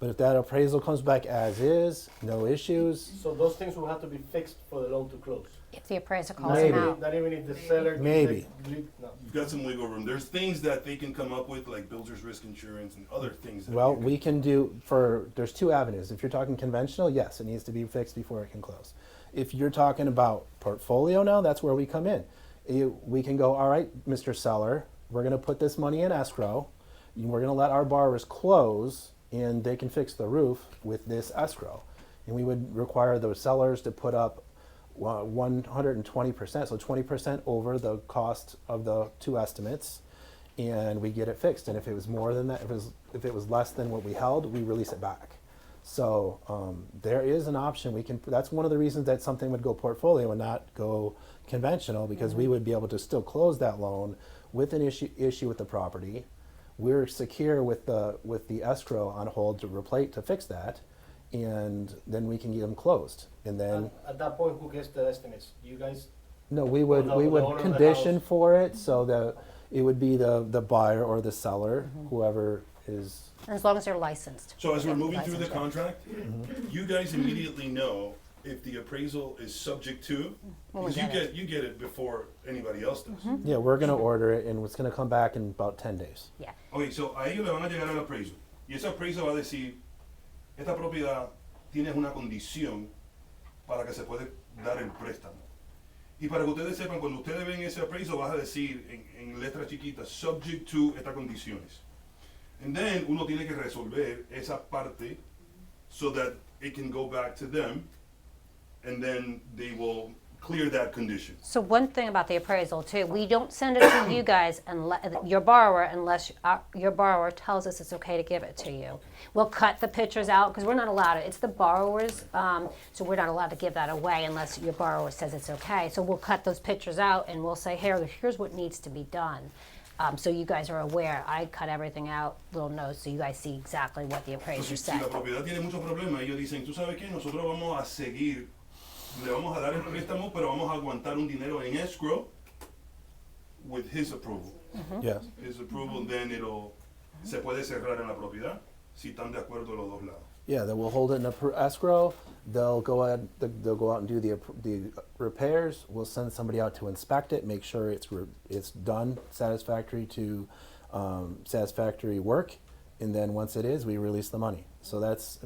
[SPEAKER 2] But if that appraisal comes back as is, no issues,
[SPEAKER 6] So those things will have to be fixed for the loan to close.
[SPEAKER 4] If the appraiser calls
[SPEAKER 2] Maybe.
[SPEAKER 4] him out.
[SPEAKER 6] Not even if the seller.
[SPEAKER 2] Maybe.
[SPEAKER 6] No.
[SPEAKER 1] You've got some wiggle room. There's things that they can come up with, like builder's risk insurance and other things. That
[SPEAKER 2] well,
[SPEAKER 1] you can-
[SPEAKER 2] we can there's two avenues. If you're talking conventional, yes, it needs to be fixed before it can close. If you're talking about portfolio now, that's where we come in. We can go, all right, Mr. Seller, we're going to put this money in escrow. We're going to let our borrowers close, and they can fix the roof with this escrow. And we would require those sellers to put up 120%, so 20% over the cost of the two estimates, and we get it fixed. And if it was more than that, if it was less than what we held, we release it back. So there is an option. That's one of the reasons that something would go portfolio and not go conventional, because we would be able to still close that loan with an issue with the property. We're secure with the escrow on hold to fix that, and then we can get them closed. And then
[SPEAKER 6] At that point, who gets the estimates? You guys?
[SPEAKER 2] no, we would
[SPEAKER 6] the owner of the
[SPEAKER 2] condition
[SPEAKER 6] house.
[SPEAKER 2] for it so that it would be the buyer or the seller, whoever is.
[SPEAKER 4] And as long as they're licensed.
[SPEAKER 1] So as we're
[SPEAKER 4] Yeah,
[SPEAKER 1] moving through the
[SPEAKER 4] licensed, yeah.
[SPEAKER 1] contract, you guys immediately know if the appraisal is subject to,
[SPEAKER 4] When we
[SPEAKER 1] because
[SPEAKER 4] get
[SPEAKER 1] you get it before anybody else does.
[SPEAKER 2] Yeah, we're gonna order it, and it's gonna come back in about 10 days.
[SPEAKER 4] Yeah.
[SPEAKER 1] Ok, so a ellos le van a llegar el appraisal. Y ese appraisal va a decir, esta propiedad tiene una condición para que se puede dar el préstamo. Y para que ustedes sepan, cuando ustedes ven ese appraisal, vas a decir en letras chiquitas, subject to estas condiciones. And then uno tiene que resolver esa parte so that it can go back to them, and then they will clear that condition.
[SPEAKER 4] So one thing about the appraisal too, we don't send it to you guys your borrower unless your borrower tells us it's okay to give it to you. We'll cut the pictures out because we're not allowed to. It's the borrower's, so we're not allowed to give that away unless your borrower says it's okay. So we'll cut those pictures out and we'll say, here's what needs to be done. So you guys are aware. I cut everything out, little notes, so you guys see exactly what the appraiser
[SPEAKER 1] Entonces, si
[SPEAKER 4] said.
[SPEAKER 1] la propiedad tiene muchos problemas, ellos dicen, tú sabes qué, nosotros vamos a seguir, le vamos a dar el préstamo, pero vamos a aguantar un dinero en escrow with his approval.
[SPEAKER 2] Yes.
[SPEAKER 1] His approval, then se puede cerrar en la propiedad si están de acuerdo los dos lados.
[SPEAKER 2] Yeah, then we'll hold it in escrow. They'll go out and do the repairs. We'll send somebody out to inspect it, make sure it's done satisfactory to satisfactory work, and then once it is, we release the money. So that's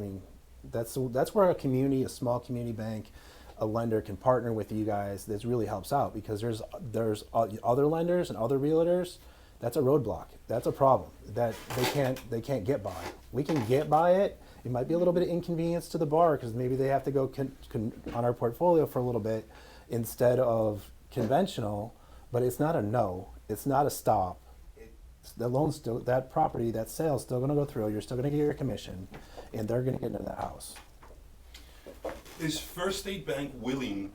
[SPEAKER 2] where a small community bank, a lender can partner with you guys. This really helps out because there's other lenders and other realtors. That's a roadblock. That's a problem that they can't get by. We can get by it. It might be a little bit of inconvenience to the borrower because maybe they have to go on our portfolio for a little bit instead of conventional, but it's not a no. it's not a stop. The loan's still, that property, that sale's still gonna go through, you're still gonna get your commission, and they're gonna get into that house.
[SPEAKER 1] Is First State Bank willing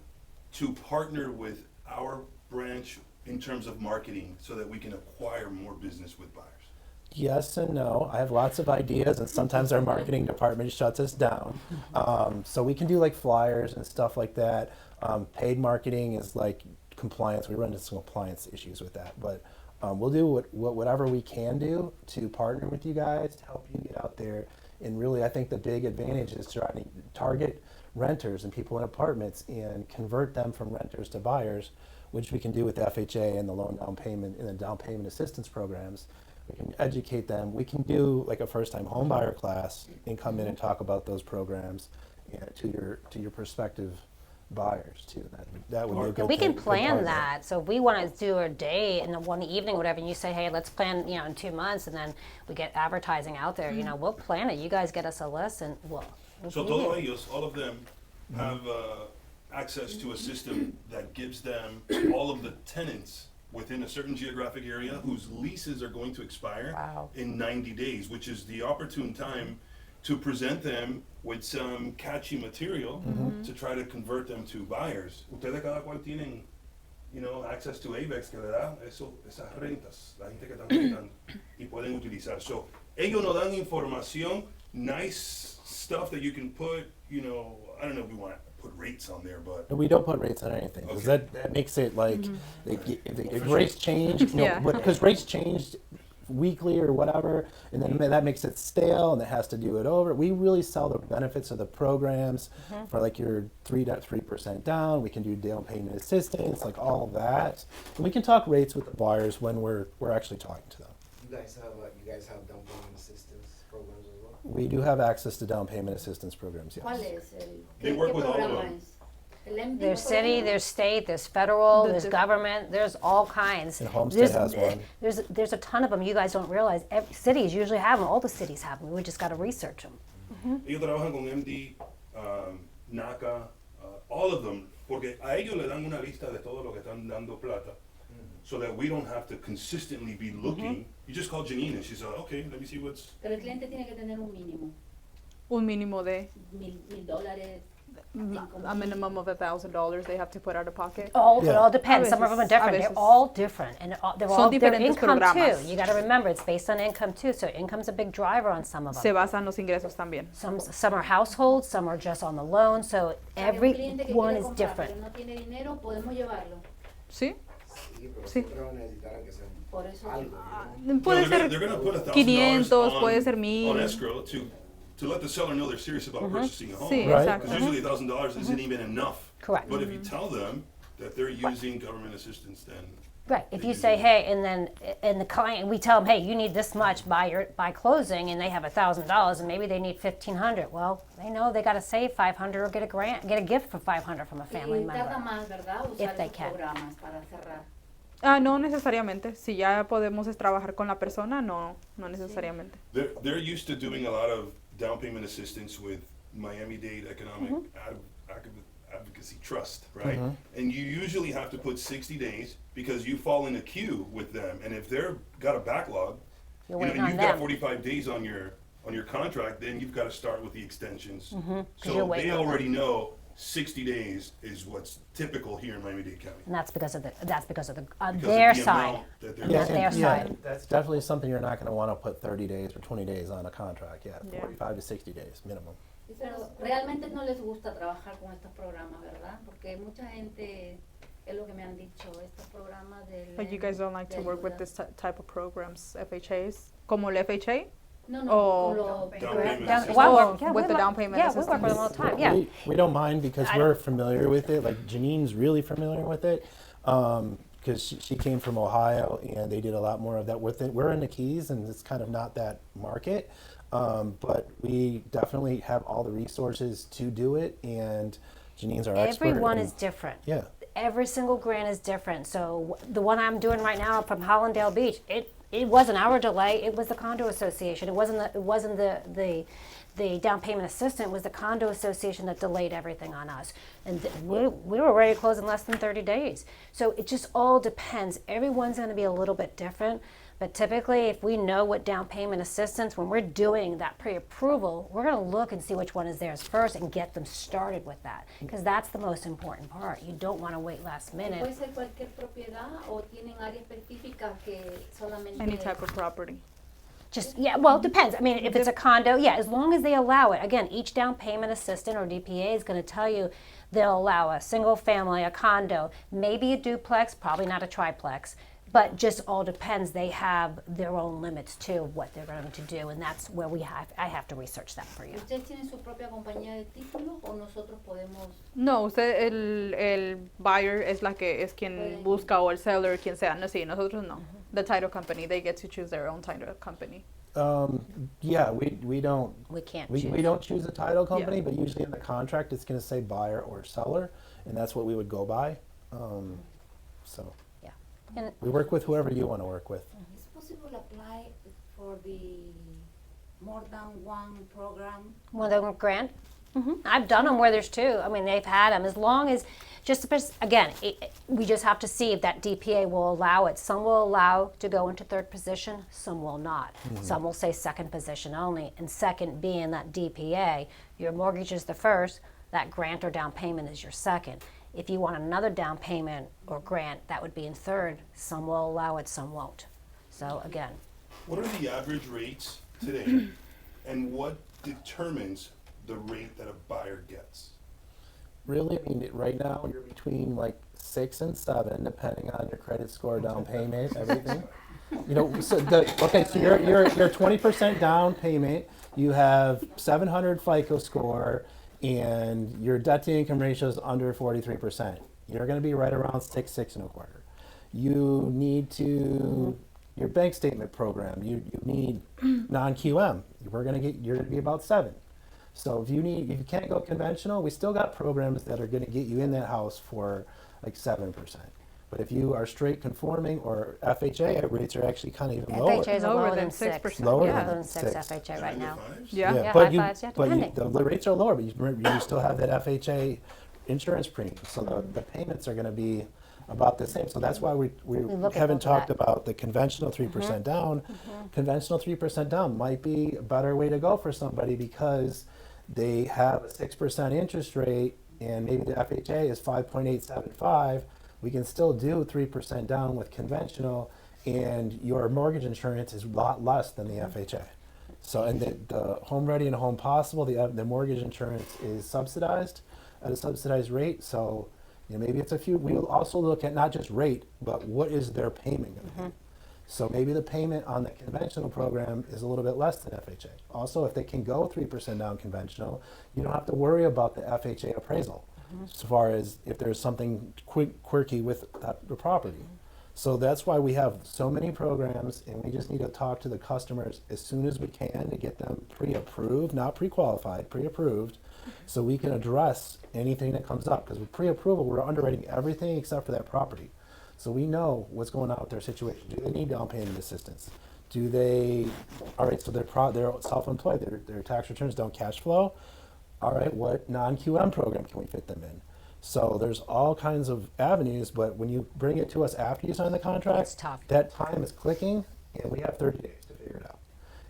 [SPEAKER 1] to partner with our branch in terms of marketing so that we can acquire more business with buyers?
[SPEAKER 2] Yes and no. I have lots of ideas, and sometimes our marketing department shuts us down. So we can do like flyers and stuff like that. Paid marketing is like compliance. We run into some compliance issues with that, but we'll do whatever we can do to partner with you guys to help you get out there. And really, I think the big advantage is trying to target renters and people in apartments and convert them from renters to buyers, which we can do with FHA and the loan down payment and the down payment assistance programs. We can educate them. We can do like a first-time home buyer class and come in and talk about those programs to your prospective buyers too. That would be a good
[SPEAKER 4] We can
[SPEAKER 2] thing, good
[SPEAKER 4] plan
[SPEAKER 2] part of
[SPEAKER 4] that. So if we want to do a day in the one evening, whatever, and you say, hey, let's plan, in 2 months, and then we get advertising out there, we'll plan it. You guys get us a list, and we'll
[SPEAKER 1] So todos ellos, all of them, have access to a system that gives them all of the tenants within a certain geographic area whose leases are going to expire
[SPEAKER 4] Wow.
[SPEAKER 1] in 90 days, which is the opportune time to present them with some catchy material to try to convert them to buyers. Ustedes cada cual tienen, access to ABEX que le da esas rentas, la gente que están rentando, y pueden utilizar. So, ellos nos dan información, nice stuff that you can put, I don't know if we want to put rates on there, but
[SPEAKER 2] We don't put rates on anything because
[SPEAKER 1] Okay.
[SPEAKER 2] that makes it like if rates change,
[SPEAKER 7] Yeah.
[SPEAKER 2] because rates changed weekly or whatever, and then that makes it stale and it has to do it over. We really sell the benefits of the programs for like your 3% down. We can do down payment assistance, like all of that. And we can talk rates with the buyers when we're actually talking to them.
[SPEAKER 9] You guys have down payment assistance programs as well?
[SPEAKER 2] We do have access to down payment assistance programs, yes.
[SPEAKER 8] ¿Cuál es el
[SPEAKER 1] They
[SPEAKER 8] qué
[SPEAKER 1] work with all of
[SPEAKER 8] programa
[SPEAKER 1] them.
[SPEAKER 8] es? El MD,
[SPEAKER 4] There's
[SPEAKER 8] por
[SPEAKER 4] city,
[SPEAKER 8] ejemplo?
[SPEAKER 4] there's state, there's federal,
[SPEAKER 7] The
[SPEAKER 4] there's
[SPEAKER 7] diff-
[SPEAKER 4] government, there's all kinds.
[SPEAKER 2] And Homestead
[SPEAKER 4] There's-
[SPEAKER 2] has one.
[SPEAKER 4] There's a ton of them you guys don't realize. Cities usually have them. All the cities have them. We just got to research them.
[SPEAKER 1] ellos trabajan con MD, NACA, all of them, porque a ellos le dan una lista de todo lo que están dando plata, so that we don't have to consistently be looking. You just call Janine and she's like, okay, let me see what's.
[SPEAKER 8] Pero el cliente tiene que tener un mínimo,
[SPEAKER 7] Un mínimo de
[SPEAKER 8] $1,000.
[SPEAKER 7] a minimum of $1,000 they have to put out of pocket.
[SPEAKER 4] It
[SPEAKER 2] Yeah.
[SPEAKER 4] all depends.
[SPEAKER 7] A
[SPEAKER 4] Some of them are
[SPEAKER 7] veces-
[SPEAKER 4] different.
[SPEAKER 7] a
[SPEAKER 4] They're
[SPEAKER 7] veces.
[SPEAKER 4] all different, and they're
[SPEAKER 7] Son
[SPEAKER 4] all their
[SPEAKER 7] diferentes
[SPEAKER 4] income
[SPEAKER 7] programas.
[SPEAKER 4] too. You got to remember it's based on income too. So income's a big driver on some of them.
[SPEAKER 7] Se basan los ingresos también.
[SPEAKER 4] Some are households, some are just on the loan. So every
[SPEAKER 8] Un cliente que
[SPEAKER 4] one
[SPEAKER 8] quiere
[SPEAKER 4] is
[SPEAKER 8] comprar,
[SPEAKER 4] different.
[SPEAKER 8] pero no tiene dinero, podemos llevarlo.
[SPEAKER 7] ¿Sí?
[SPEAKER 9] Sí, pero
[SPEAKER 7] Sí.
[SPEAKER 9] siempre van a necesitar que sea
[SPEAKER 8] Por eso
[SPEAKER 9] algo,
[SPEAKER 7] Puede
[SPEAKER 1] No, they're
[SPEAKER 7] ser
[SPEAKER 1] gonna put $1,000
[SPEAKER 7] 500,
[SPEAKER 1] on-
[SPEAKER 7] puede ser
[SPEAKER 1] on
[SPEAKER 7] 1,000.
[SPEAKER 1] escrow to let the seller know they're serious about purchasing a home.
[SPEAKER 7] Sí,
[SPEAKER 2] Right.
[SPEAKER 7] exacto.
[SPEAKER 1] Because usually $1,000 isn't even enough.
[SPEAKER 4] Correct.
[SPEAKER 1] But if you tell them that they're using government assistance, then
[SPEAKER 4] Right. If you say, hey, and the client, we tell them, hey, you need this much by closing, and they have $1,000, and maybe they need 1,500. Well, they know they got to save 500 or get a gift for 500 from a family
[SPEAKER 8] y tarda
[SPEAKER 4] member.
[SPEAKER 8] más, ¿verdad?
[SPEAKER 4] If
[SPEAKER 8] Usar
[SPEAKER 4] they
[SPEAKER 8] esos
[SPEAKER 4] can.
[SPEAKER 8] programas para cerrar.
[SPEAKER 7] No necesariamente. Si ya podemos trabajar con la persona, no necesariamente.
[SPEAKER 1] they're used to doing a lot of down payment assistance with Miami-Dade Economic Advocacy Trust, right? And you usually have to put 60 days because you fall in a queue with them. And if they're got a backlog,
[SPEAKER 4] You're
[SPEAKER 1] you know,
[SPEAKER 4] waiting on
[SPEAKER 1] you've got
[SPEAKER 4] them.
[SPEAKER 1] 45 days on your contract, then you've got to start with the extensions.
[SPEAKER 4] you're
[SPEAKER 1] So
[SPEAKER 4] waiting
[SPEAKER 1] they
[SPEAKER 4] on them.
[SPEAKER 1] already know 60 days is what's typical here in Miami-Dade County.
[SPEAKER 4] And that's because of
[SPEAKER 1] Because of
[SPEAKER 4] their
[SPEAKER 1] the
[SPEAKER 4] side.
[SPEAKER 1] amount that they're
[SPEAKER 4] That's their
[SPEAKER 2] yeah,
[SPEAKER 4] side.
[SPEAKER 2] that's definitely something you're not going to want to put 30 days or 20 days on a contract. Yeah,
[SPEAKER 7] Yeah.
[SPEAKER 2] 45 to 60 days minimum.
[SPEAKER 8] Pero realmente no les gusta trabajar con estos programas, ¿verdad? Porque mucha gente, es lo que me han dicho, estos programas del...
[SPEAKER 7] But you guys don't like
[SPEAKER 8] de
[SPEAKER 7] to work with
[SPEAKER 8] ayuda.
[SPEAKER 7] this type of programs, FHAs? Como el FHA?
[SPEAKER 8] No, no,
[SPEAKER 7] Oh.
[SPEAKER 8] con los
[SPEAKER 1] Down payment
[SPEAKER 4] Down-
[SPEAKER 1] assistance.
[SPEAKER 4] well,
[SPEAKER 7] Oh,
[SPEAKER 4] yeah,
[SPEAKER 7] with
[SPEAKER 4] we
[SPEAKER 7] the
[SPEAKER 4] work-
[SPEAKER 7] down payment
[SPEAKER 4] Yeah, we work with them all the time. Yeah.
[SPEAKER 2] We don't mind because
[SPEAKER 4] I
[SPEAKER 2] we're
[SPEAKER 4] don't-
[SPEAKER 2] familiar with it. Like Janine's really familiar with it because she came from Ohio and they did a lot more of that with it. We're in the Keys and it's kind of not that market, but we definitely have all the resources to do it. And Janine's our expert.
[SPEAKER 4] Everyone
[SPEAKER 2] and-
[SPEAKER 4] is different.
[SPEAKER 2] Yeah.
[SPEAKER 4] Every single grant is different. So the one I'm doing right now from Hollandale Beach, it wasn't our delay, it was the condo association. It wasn't the down payment assistant, it was the condo association that delayed everything on us. And we were ready to close in less than 30 days. So it just all depends. Everyone's going to be a little bit different. But typically, if we know what down payment assistance, when we're doing that pre-approval, we're going to look and see which one is theirs first and get them started with that. Because that's the most important part. You don't want to wait last minute.
[SPEAKER 8] ¿Puede ser cualquier propiedad o tienen áreas específicas que solamente...
[SPEAKER 7] Any type of property.
[SPEAKER 4] Just, yeah, well, it depends. I mean, if it's a condo, yeah, as long as they allow it. Again, each down payment assistant or DPA is going to tell you they'll allow a single family, a condo, maybe a duplex, probably not a triplex, but just all depends. They have their own limits too, of what they're going to do, and that's where I have to research that for you.
[SPEAKER 8] ¿Ustedes tienen su propia compañía de título o nosotros podemos...?
[SPEAKER 7] No, usted, el buyer es quien busca o el seller, quien sea. No, sí, nosotros no. The title company, they get to choose their own title company.
[SPEAKER 2] Yeah, we don't.
[SPEAKER 4] We can't
[SPEAKER 2] We
[SPEAKER 4] choose.
[SPEAKER 2] don't choose a title company,
[SPEAKER 7] Yeah.
[SPEAKER 2] but usually in the contract it's going to say buyer or seller, and that's what we would go by. So
[SPEAKER 4] Yeah. And
[SPEAKER 2] we work with whoever you want to work with.
[SPEAKER 8] ¿Es posible apply for the more than one program?
[SPEAKER 4] Well, the grant, I've done them where there's two. I mean, they've had them as long as, again, we just have to see if that DPA will allow it. Some will allow to go into third position, some will not. Some will say second position only, and second being that DPA, your mortgage is the first, that grant or down payment is your second. If you want another down payment or grant, that would be in third. Some will allow it, some won't. So again,
[SPEAKER 1] What are the average rates today, and what determines the rate that a buyer gets?
[SPEAKER 2] Really, I mean, right now you're between like 6 and 7, depending on your credit score, down payment, everything. You know, so so you're 20% down payment. You have 700 FICO score, and your debt to income ratio is under 43%. You're going to be right around 6, 6.25. You need to your bank statement program. You need non-QM. You're going to be about 7. So if you can't go conventional, we still got programs that are going to get you in that house for like 7%. But if you are straight conforming or FHA, rates are actually kind of even lower.
[SPEAKER 4] FHA is lower than 6.
[SPEAKER 7] 6%.
[SPEAKER 2] Lower
[SPEAKER 7] yeah.
[SPEAKER 4] Lower than 6 FHA right now.
[SPEAKER 7] Yeah.
[SPEAKER 4] Yeah,
[SPEAKER 2] but
[SPEAKER 4] high fives, yeah, depending.
[SPEAKER 2] the rates are lower, but you still have that FHA insurance premium. So the payments are going to be about the same. So that's why we
[SPEAKER 4] look at
[SPEAKER 2] haven't
[SPEAKER 4] both of
[SPEAKER 2] talked
[SPEAKER 4] that.
[SPEAKER 2] about the conventional 3% down. Conventional 3% down might be a better way to go for somebody because they have a 6% interest rate and maybe the FHA is 5.875. We can still do 3% down with conventional, and your mortgage insurance is a lot less than the FHA. So, and the Home Ready and Home Possible, the mortgage insurance is subsidized at a subsidized rate. So, you know, maybe it's a few. We'll also look at not just rate, but what is their payment going to be. So maybe the payment on the conventional program is a little bit less than FHA. Also, if they can go 3% down conventional, you don't have to worry about the FHA appraisal as far as if there's something quirky with the property. So that's why we have so many programs, and we just need to talk to the customers as soon as we can to get them pre-approved, not pre-qualified, pre-approved, so we can address anything that comes up. Because with pre-approval, we're underwriting everything except for that property. So we know what's going on with their situation. Do they need down payment assistance? Do they, all right, so they're self-employed, their tax returns don't cash flow. All right, what non-QM program can we fit them in? So there's all kinds of avenues, but when you bring it to us after you sign the contract,
[SPEAKER 4] It's tough.
[SPEAKER 2] that time is clicking, and we have 30 days to figure it out.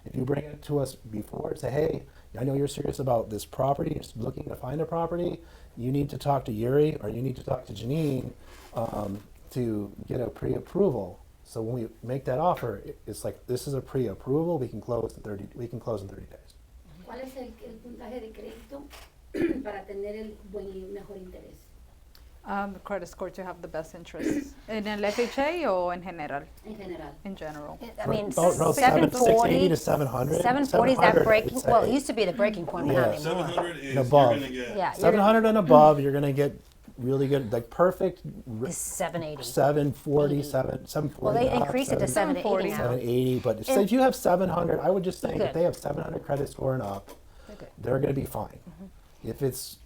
[SPEAKER 2] If you bring it to us before, say, hey, I know you're serious about this property, you're looking to find a property, you need to talk to Yuri or you need to talk to Janine to get a pre-approval. So when we make that offer, it's like, this is a pre-approval, we can close in 30 days.
[SPEAKER 8] ¿Cuál es el puntaje de crédito para tener el buen y mejor interés?
[SPEAKER 7] The credit score to have the best interest. ¿En el FHA o en general?
[SPEAKER 8] En general.
[SPEAKER 7] In general.
[SPEAKER 4] I mean,
[SPEAKER 2] About
[SPEAKER 4] 740
[SPEAKER 2] to 700.
[SPEAKER 4] 740 is that
[SPEAKER 2] 700,
[SPEAKER 4] breaking,
[SPEAKER 2] I'd
[SPEAKER 4] well, it
[SPEAKER 2] say.
[SPEAKER 4] used to be the breaking point, but
[SPEAKER 2] Yeah.
[SPEAKER 4] not anymore.
[SPEAKER 1] 700 is,
[SPEAKER 2] And
[SPEAKER 1] you're
[SPEAKER 2] above.
[SPEAKER 1] gonna get.
[SPEAKER 4] Yeah, you're
[SPEAKER 2] 700 and above, you're gonna get really good, like perfect
[SPEAKER 4] is 780.
[SPEAKER 2] 740, 740.
[SPEAKER 4] Well, they increased it to 780 now.
[SPEAKER 2] 780, but so
[SPEAKER 4] And-
[SPEAKER 2] if you have 700, I would just think
[SPEAKER 4] Good.
[SPEAKER 2] if they have 700 credit score and up,
[SPEAKER 4] They're good.
[SPEAKER 2] they're going to be fine. If it's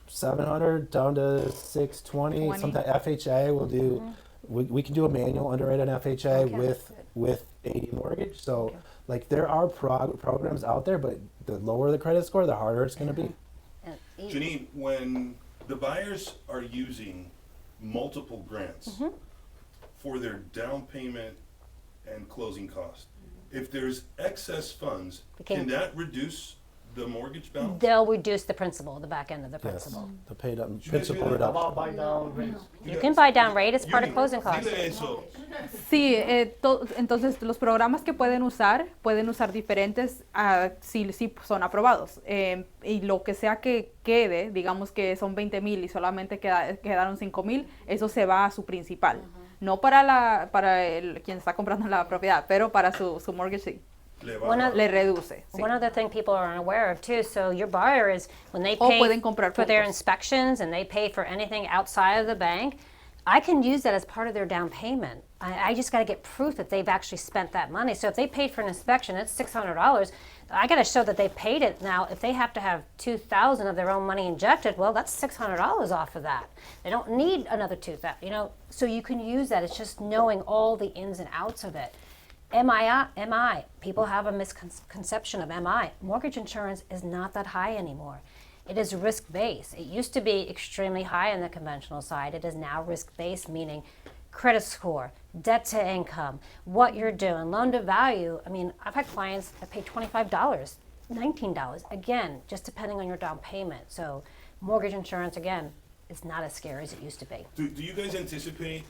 [SPEAKER 2] 700 down to 620,
[SPEAKER 7] 20.
[SPEAKER 2] sometimes FHA will do We can do a manual underwrite on FHA
[SPEAKER 4] Okay.
[SPEAKER 2] with AD mortgage. So like there are programs out there, but the lower the credit score, the harder it's going to be.
[SPEAKER 1] Janine, when the buyers are using multiple grants for their down payment and closing cost, if there's excess funds, can that reduce the mortgage balance?
[SPEAKER 4] They'll reduce the principal, the back end of the
[SPEAKER 2] Yes,
[SPEAKER 4] principal.
[SPEAKER 2] the paid up
[SPEAKER 1] you guys
[SPEAKER 2] principal
[SPEAKER 1] hear that?
[SPEAKER 2] reduction.
[SPEAKER 6] About buy down rates.
[SPEAKER 4] You can buy down rate, it's part of closing costs.
[SPEAKER 1] Dile eso.
[SPEAKER 7] Sí, entonces los programas que pueden usar diferentes si son aprobados. Y lo que sea que quede, digamos que son 20,000 y solamente quedaron 5,000, eso se va a su principal. No para quien está comprando la propiedad, pero para su mortgage sí. Le reduce. Sí.
[SPEAKER 4] One other thing people are unaware of too, so your buyer is, when they
[SPEAKER 7] O
[SPEAKER 4] pay
[SPEAKER 7] pueden comprar
[SPEAKER 4] for their
[SPEAKER 7] puntos.
[SPEAKER 4] inspections and they pay for anything outside of the bank, I can use that as part of their down payment. I just got to get proof that they've actually spent that money. So if they paid for an inspection, it's $600. I got to show that they paid it. Now, if they have to have $2,000 of their own money injected, well, that's $600 off of that. They don't need another $2,000. You know, so you can use that. It's just knowing all the ins and outs of it. MI. People have a misconception of MI. Mortgage insurance is not that high anymore. It is risk-based. It used to be extremely high on the conventional side. It is now risk-based, meaning credit score, debt to income, what you're doing, loan to value. I mean, I've had clients that pay $25, $19, again, just depending on your down payment. So mortgage insurance, again, is not as scary as it used to be.
[SPEAKER 1] Do you guys anticipate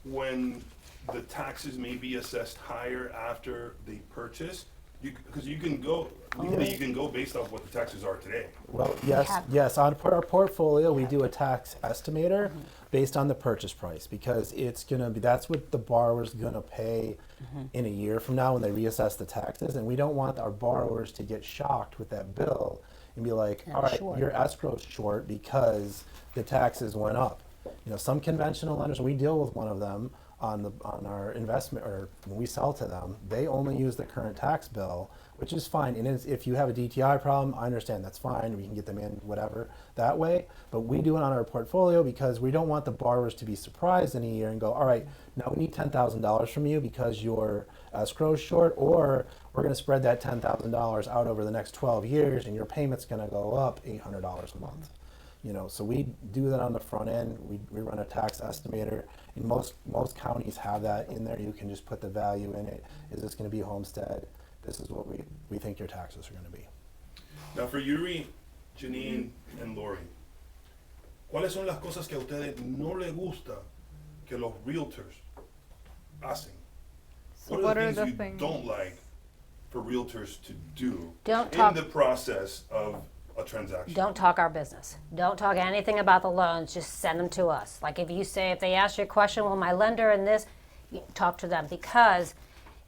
[SPEAKER 1] when the taxes may be assessed higher after they purchase? Because you can go, legally you can go based off what the taxes are today.
[SPEAKER 2] Well, yes. On our portfolio, we do a tax estimator based on the purchase price because it's gonna be that's what the borrower's gonna pay in a year from now when they reassess the taxes, and we don't want our borrowers to get shocked with that bill and be like, all right, your escrow's short because the taxes went up. You know, some conventional lenders, we deal with one of them on our investment, or when we sell to them, they only use the current tax bill, which is fine. And if you have a DTI problem, I understand, that's fine. We can get them in, whatever, that way. But we do it on our portfolio because we don't want the borrowers to be surprised in a year and go, all right, now we need $10,000 from you because your escrow is short, or we're going to spread that $10,000 out over the next 12 years and your payment's going to go up $800 a month. You know, so we do that on the front end. We run a tax estimator. And most counties have that in there. You can just put the value in it. Is this going to be a homestead? This is what we think your taxes are going to be.
[SPEAKER 1] Now for Yuri, Janine, and Lori, ¿cuáles son las cosas que a ustedes no les gusta que los realtors hacen? What are the things you don't like for realtors to do in the process of a transaction?
[SPEAKER 4] Don't talk our business. Don't talk anything about the loans. Just send them to us. Like if they ask you a question, well, my lender and this, you talk to them because,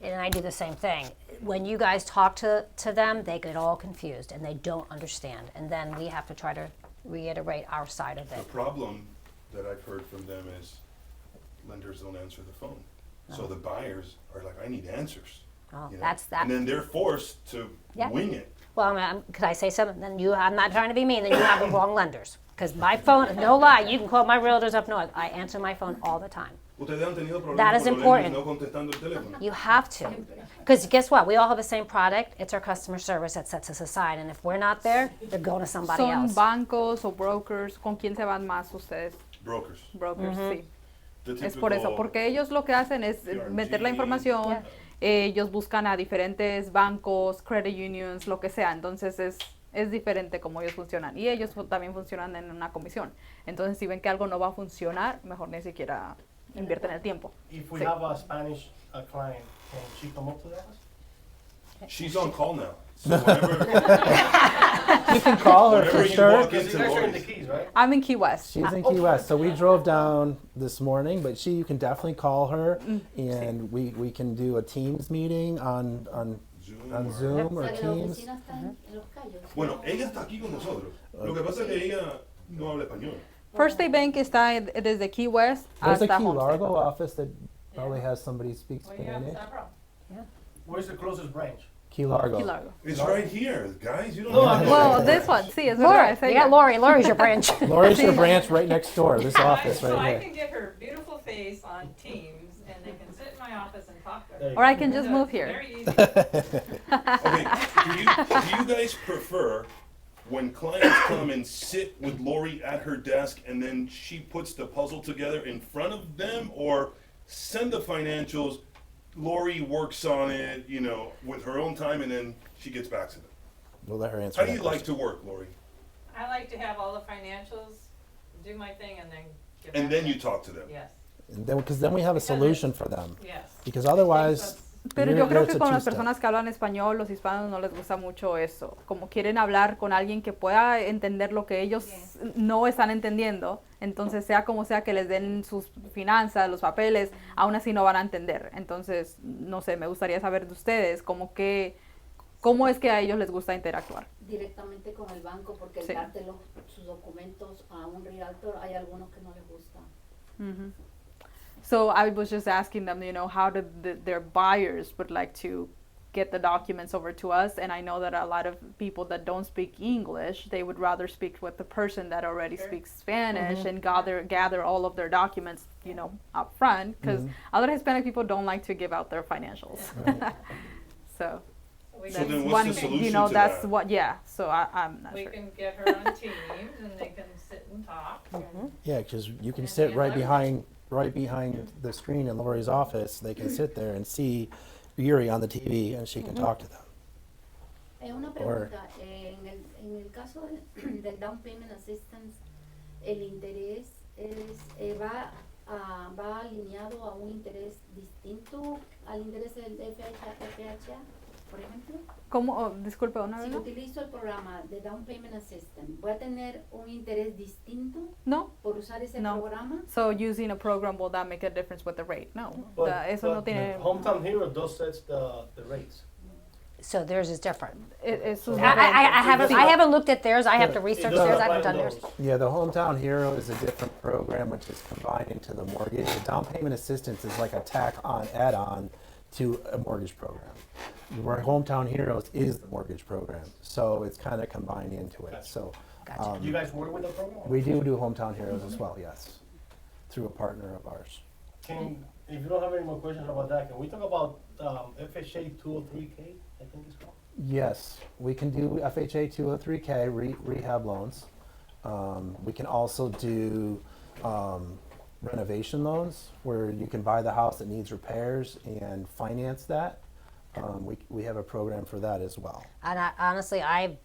[SPEAKER 4] and I do the same thing. When you guys talk to them, they get all confused and they don't understand. And then we have to try to reiterate our side of
[SPEAKER 1] The
[SPEAKER 4] it.
[SPEAKER 1] problem that I've heard from them is lenders don't answer the phone. So the buyers are like, I need answers.
[SPEAKER 4] Oh,
[SPEAKER 1] You know?
[SPEAKER 4] that's that.
[SPEAKER 1] And then they're forced to wing it.
[SPEAKER 4] Well, could I say something? Then I'm not trying to be mean. Then you have the wrong lenders. Because my phone, no lie, you can call my realtors up north. I answer my phone all the time.
[SPEAKER 1] Ustedes han tenido problemas
[SPEAKER 4] That is
[SPEAKER 1] con los
[SPEAKER 4] important.
[SPEAKER 1] lenders no contestando el teléfono.
[SPEAKER 4] You have to. Because guess what? We all have the same product. It's our customer service that sets us aside. And if we're not there, they're going to somebody
[SPEAKER 7] ¿Son
[SPEAKER 4] else.
[SPEAKER 7] bancos o brokers? ¿Con quién se van más ustedes?
[SPEAKER 1] Brokers.
[SPEAKER 7] Brokers, sí.
[SPEAKER 1] The
[SPEAKER 7] Es por eso,
[SPEAKER 1] typical-
[SPEAKER 7] porque ellos lo que hacen es meter la información, ellos buscan a diferentes bancos, credit unions, lo que sea, entonces es diferente como ellos funcionan. Y ellos también funcionan en una comisión. Entonces si ven que algo no va a funcionar, mejor ni siquiera invierten el tiempo.
[SPEAKER 6] If we
[SPEAKER 7] Sí.
[SPEAKER 6] have a Spanish client, can she come up to the office?
[SPEAKER 1] She's on call now. So whenever,
[SPEAKER 2] You can call her
[SPEAKER 1] whenever
[SPEAKER 2] for
[SPEAKER 1] you
[SPEAKER 2] sure.
[SPEAKER 1] walk
[SPEAKER 6] Because
[SPEAKER 1] into
[SPEAKER 6] you guys are in the
[SPEAKER 1] Lori's,
[SPEAKER 6] Keys, right?
[SPEAKER 7] I'm in Key West.
[SPEAKER 2] She's in Key West, so we drove down this morning, but you can definitely call her, and we can do a Teams meeting on Zoom
[SPEAKER 8] O
[SPEAKER 2] or
[SPEAKER 8] sea, que la
[SPEAKER 2] Teams.
[SPEAKER 8] oficina está en Los Cayos.
[SPEAKER 1] bueno, ella está aquí con nosotros. Lo que pasa es que ella no habla español.
[SPEAKER 7] First State Bank está desde Key West
[SPEAKER 2] There's a
[SPEAKER 7] hasta
[SPEAKER 2] Key
[SPEAKER 7] Homestead.
[SPEAKER 2] Largo office that probably has somebody who speaks
[SPEAKER 3] Well, you have
[SPEAKER 2] Spanish.
[SPEAKER 3] several.
[SPEAKER 6] Where's the closest branch?
[SPEAKER 2] Key Largo.
[SPEAKER 7] Key Largo.
[SPEAKER 1] It's right here, guys. You don't
[SPEAKER 6] No,
[SPEAKER 1] have to-
[SPEAKER 7] Well, this one, sí, es verdad,
[SPEAKER 4] Lori,
[SPEAKER 7] es
[SPEAKER 4] you
[SPEAKER 7] ella.
[SPEAKER 4] got Lori. Lori's your branch.
[SPEAKER 2] Lori's the branch right next door, this
[SPEAKER 3] So
[SPEAKER 2] office
[SPEAKER 3] I
[SPEAKER 2] right here.
[SPEAKER 3] can get her beautiful face face on Teams, and they can sit in my office and talk to
[SPEAKER 6] There
[SPEAKER 3] her.
[SPEAKER 6] you
[SPEAKER 7] Or I can just
[SPEAKER 3] So
[SPEAKER 7] move
[SPEAKER 3] it's
[SPEAKER 7] here.
[SPEAKER 3] Very easy.
[SPEAKER 1] Okay, do you guys prefer when clients come and sit with Lori at her desk and then she puts the puzzle together in front of them, or send the financials, Lori works on it, you know, with her own time, and then she gets back to them?
[SPEAKER 2] We'll let her answer
[SPEAKER 1] How do
[SPEAKER 2] that
[SPEAKER 1] you like
[SPEAKER 2] question.
[SPEAKER 1] to work, Lori?
[SPEAKER 3] I like to have all the financials, do my thing, and then get
[SPEAKER 1] And
[SPEAKER 3] back
[SPEAKER 1] then
[SPEAKER 3] to
[SPEAKER 1] you
[SPEAKER 3] it.
[SPEAKER 1] talk to them?
[SPEAKER 3] Yes,
[SPEAKER 2] And then, because then we have a
[SPEAKER 3] Because
[SPEAKER 2] solution for them.
[SPEAKER 3] yes.
[SPEAKER 2] Because otherwise,
[SPEAKER 7] Pero
[SPEAKER 2] you're-
[SPEAKER 7] yo creo
[SPEAKER 2] it's
[SPEAKER 7] que
[SPEAKER 2] a
[SPEAKER 7] con las
[SPEAKER 2] two-step.
[SPEAKER 7] personas que hablan español, los hispanos no les gusta mucho eso. Como quieren hablar con alguien que pueda entender lo que ellos no están entendiendo, entonces sea como sea que les den sus finanzas, los papeles, aún así no van a entender. Entonces, no sé, me gustaría saber de ustedes cómo es que a ellos les gusta interactuar.
[SPEAKER 8] Directamente con el banco, porque el
[SPEAKER 7] Sí.
[SPEAKER 8] darte sus documentos a un realtor, hay algunos que no les gusta.
[SPEAKER 7] Mhm. So I was just asking them, how did their buyers would like to get the documents over to us, and I know that a lot of people that don't speak English, they would rather speak with the person that already
[SPEAKER 3] Sure.
[SPEAKER 7] speaks Spanish and gather all of their documents, up front, because a lot of Hispanic people don't like to give out their financials. So
[SPEAKER 3] We
[SPEAKER 1] So
[SPEAKER 3] can-
[SPEAKER 1] then
[SPEAKER 3] we
[SPEAKER 1] what's
[SPEAKER 3] can-
[SPEAKER 1] the solution to
[SPEAKER 7] that's
[SPEAKER 1] that?
[SPEAKER 7] what, so I'm not
[SPEAKER 3] We
[SPEAKER 7] sure.
[SPEAKER 3] can get her on Teams, and they can sit and talk. and-
[SPEAKER 2] Yeah, because you can
[SPEAKER 3] And
[SPEAKER 2] sit
[SPEAKER 3] we
[SPEAKER 2] right
[SPEAKER 3] learn.
[SPEAKER 2] behind the screen in Lori's office. They can sit there and see Yuri on the TV, and she can talk to them.
[SPEAKER 8] Una pregunta, en el caso del Down Payment Assistance, el interés va alineado a un interés distinto al interés del FHA, por ejemplo.
[SPEAKER 7] ¿Cómo? Oh, disculpe, una vez
[SPEAKER 8] Si
[SPEAKER 7] más.
[SPEAKER 8] utilizo el programa de Down Payment Assistance, ¿voy a tener un interés distinto
[SPEAKER 7] No.
[SPEAKER 8] por usar ese
[SPEAKER 7] No.
[SPEAKER 8] programa?
[SPEAKER 7] So using a program, will that make a difference with the rate? No.
[SPEAKER 6] But,
[SPEAKER 7] Eso no
[SPEAKER 6] but
[SPEAKER 7] tiene.
[SPEAKER 6] the Hometown Hero does set the rates.
[SPEAKER 4] So theirs is different.
[SPEAKER 7] Eso es
[SPEAKER 4] I haven't looked at theirs. I have to
[SPEAKER 6] It
[SPEAKER 4] research
[SPEAKER 6] doesn't
[SPEAKER 4] theirs. I
[SPEAKER 6] apply
[SPEAKER 4] haven't
[SPEAKER 6] to
[SPEAKER 4] done theirs.
[SPEAKER 6] those.
[SPEAKER 2] Yeah, the Hometown Hero is a different program which is combined into the mortgage. The down payment assistance is like a add-on to a mortgage program. Where Hometown Heroes is the mortgage program, so it's kind of combined into it. So
[SPEAKER 4] Gotcha.
[SPEAKER 6] You guys work with the program? or-
[SPEAKER 2] we do Hometown Heroes as well, yes, through a partner of ours.
[SPEAKER 6] If you don't have any more questions about that, can we talk about FHA 203K, I think it's called?
[SPEAKER 2] Yes, we can do FHA 203K rehab loans. We can also do renovation loans where you can buy the house that needs repairs and finance that. We have a program for that as well.
[SPEAKER 4] And honestly, I've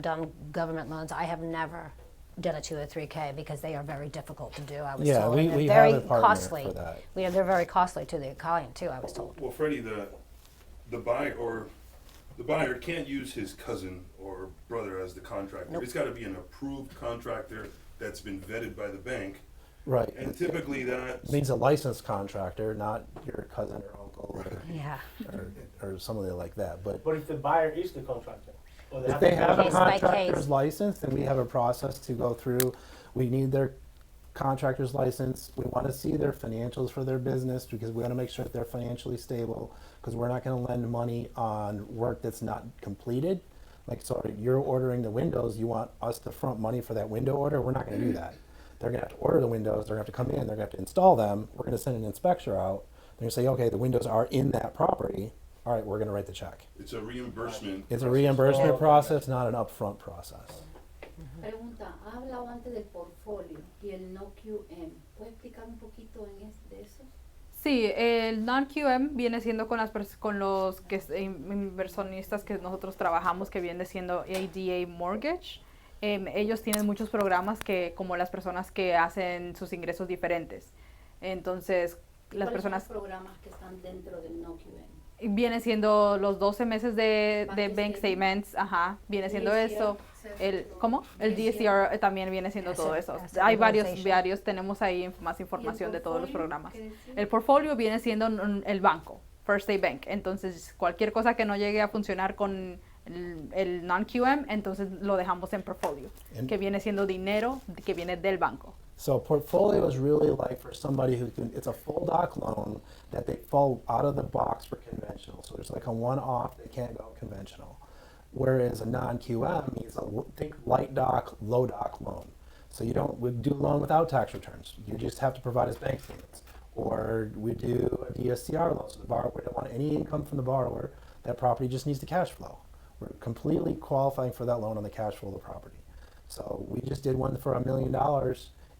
[SPEAKER 4] done government loans. I have never done a 203K because they are very difficult to do. I was
[SPEAKER 2] Yeah,
[SPEAKER 4] told.
[SPEAKER 2] we-
[SPEAKER 4] And they're
[SPEAKER 2] we
[SPEAKER 4] very
[SPEAKER 2] have a partner
[SPEAKER 4] costly.
[SPEAKER 2] for that.
[SPEAKER 4] They're very costly to the client too. I was told.
[SPEAKER 1] Well, Freddie, the buyer can't use his cousin or brother as the contractor.
[SPEAKER 4] Nope.
[SPEAKER 1] It's gotta be an approved contractor that's been vetted by the bank.
[SPEAKER 2] Right.
[SPEAKER 1] And typically that,
[SPEAKER 2] It means a licensed contractor, not your cousin or uncle
[SPEAKER 4] Yeah.
[SPEAKER 2] or somebody like that. But
[SPEAKER 6] But if the buyer is the contractor? or
[SPEAKER 2] if they have a
[SPEAKER 4] Case by
[SPEAKER 2] contractor's
[SPEAKER 4] case.
[SPEAKER 2] license, then we have a process to go through. We need their contractor's license. We want to see their financials for their business because we want to make sure that they're financially stable, because we're not going to lend money on work that's not completed. Like, so you're ordering the windows, you want us to front money for that window order? We're not going to do that. They're going to have to order the windows, they're going to have to come in, they're going to have to install them. We're going to send an inspector out. They're going to say, okay, the windows are in that property. All right, we're going to write the check.
[SPEAKER 1] it's a reimbursement.
[SPEAKER 2] It's a
[SPEAKER 1] process.
[SPEAKER 2] reimbursement
[SPEAKER 6] Oh.
[SPEAKER 2] process, not an upfront process.
[SPEAKER 8] Pregunta, ha hablado antes del portfolio y el no QM. ¿Puede explicar un poquito de eso?
[SPEAKER 7] Sí, el non-QM viene siendo con los inversionistas que nosotros trabajamos, que viene siendo ADA Mortgage. Ellos tienen muchos programas que, como las personas que hacen sus ingresos diferentes. Entonces, las
[SPEAKER 8] ¿Cuáles
[SPEAKER 7] personas
[SPEAKER 8] son los programas que están dentro del no QM?
[SPEAKER 7] viene siendo los 12 meses de
[SPEAKER 8] Bank
[SPEAKER 7] bank statements, ajá, viene siendo
[SPEAKER 8] DSCR,
[SPEAKER 7] eso. ¿Cómo? El
[SPEAKER 8] DSCR.
[SPEAKER 7] DSCR también viene siendo todo eso.
[SPEAKER 4] Asset
[SPEAKER 7] Hay
[SPEAKER 4] Utilization.
[SPEAKER 7] varios, tenemos ahí más información de todos los
[SPEAKER 8] portfolio?
[SPEAKER 7] programas.
[SPEAKER 8] ¿Qué decía?
[SPEAKER 7] El portfolio viene siendo el banco, First State Bank. Entonces, cualquier cosa que no llegue a funcionar con el non-QM, entonces lo dejamos en portfolio,
[SPEAKER 2] En-
[SPEAKER 7] que viene siendo dinero que viene del banco.
[SPEAKER 2] So portfolio is really like for somebody who can, it's a full doc loan that they fall out of the box for conventional. So there's like a one-off, they can't go conventional. Whereas a non-QM means think light doc, low doc loan. So you don't we do loan without tax returns. You just have to provide us bank statements. Or we do a DSCR loan, so the borrower don't want any income from the borrower, that property just needs the cash flow. We're completely qualifying for that loan on the cash flow of the property. So we just did one for $1 million,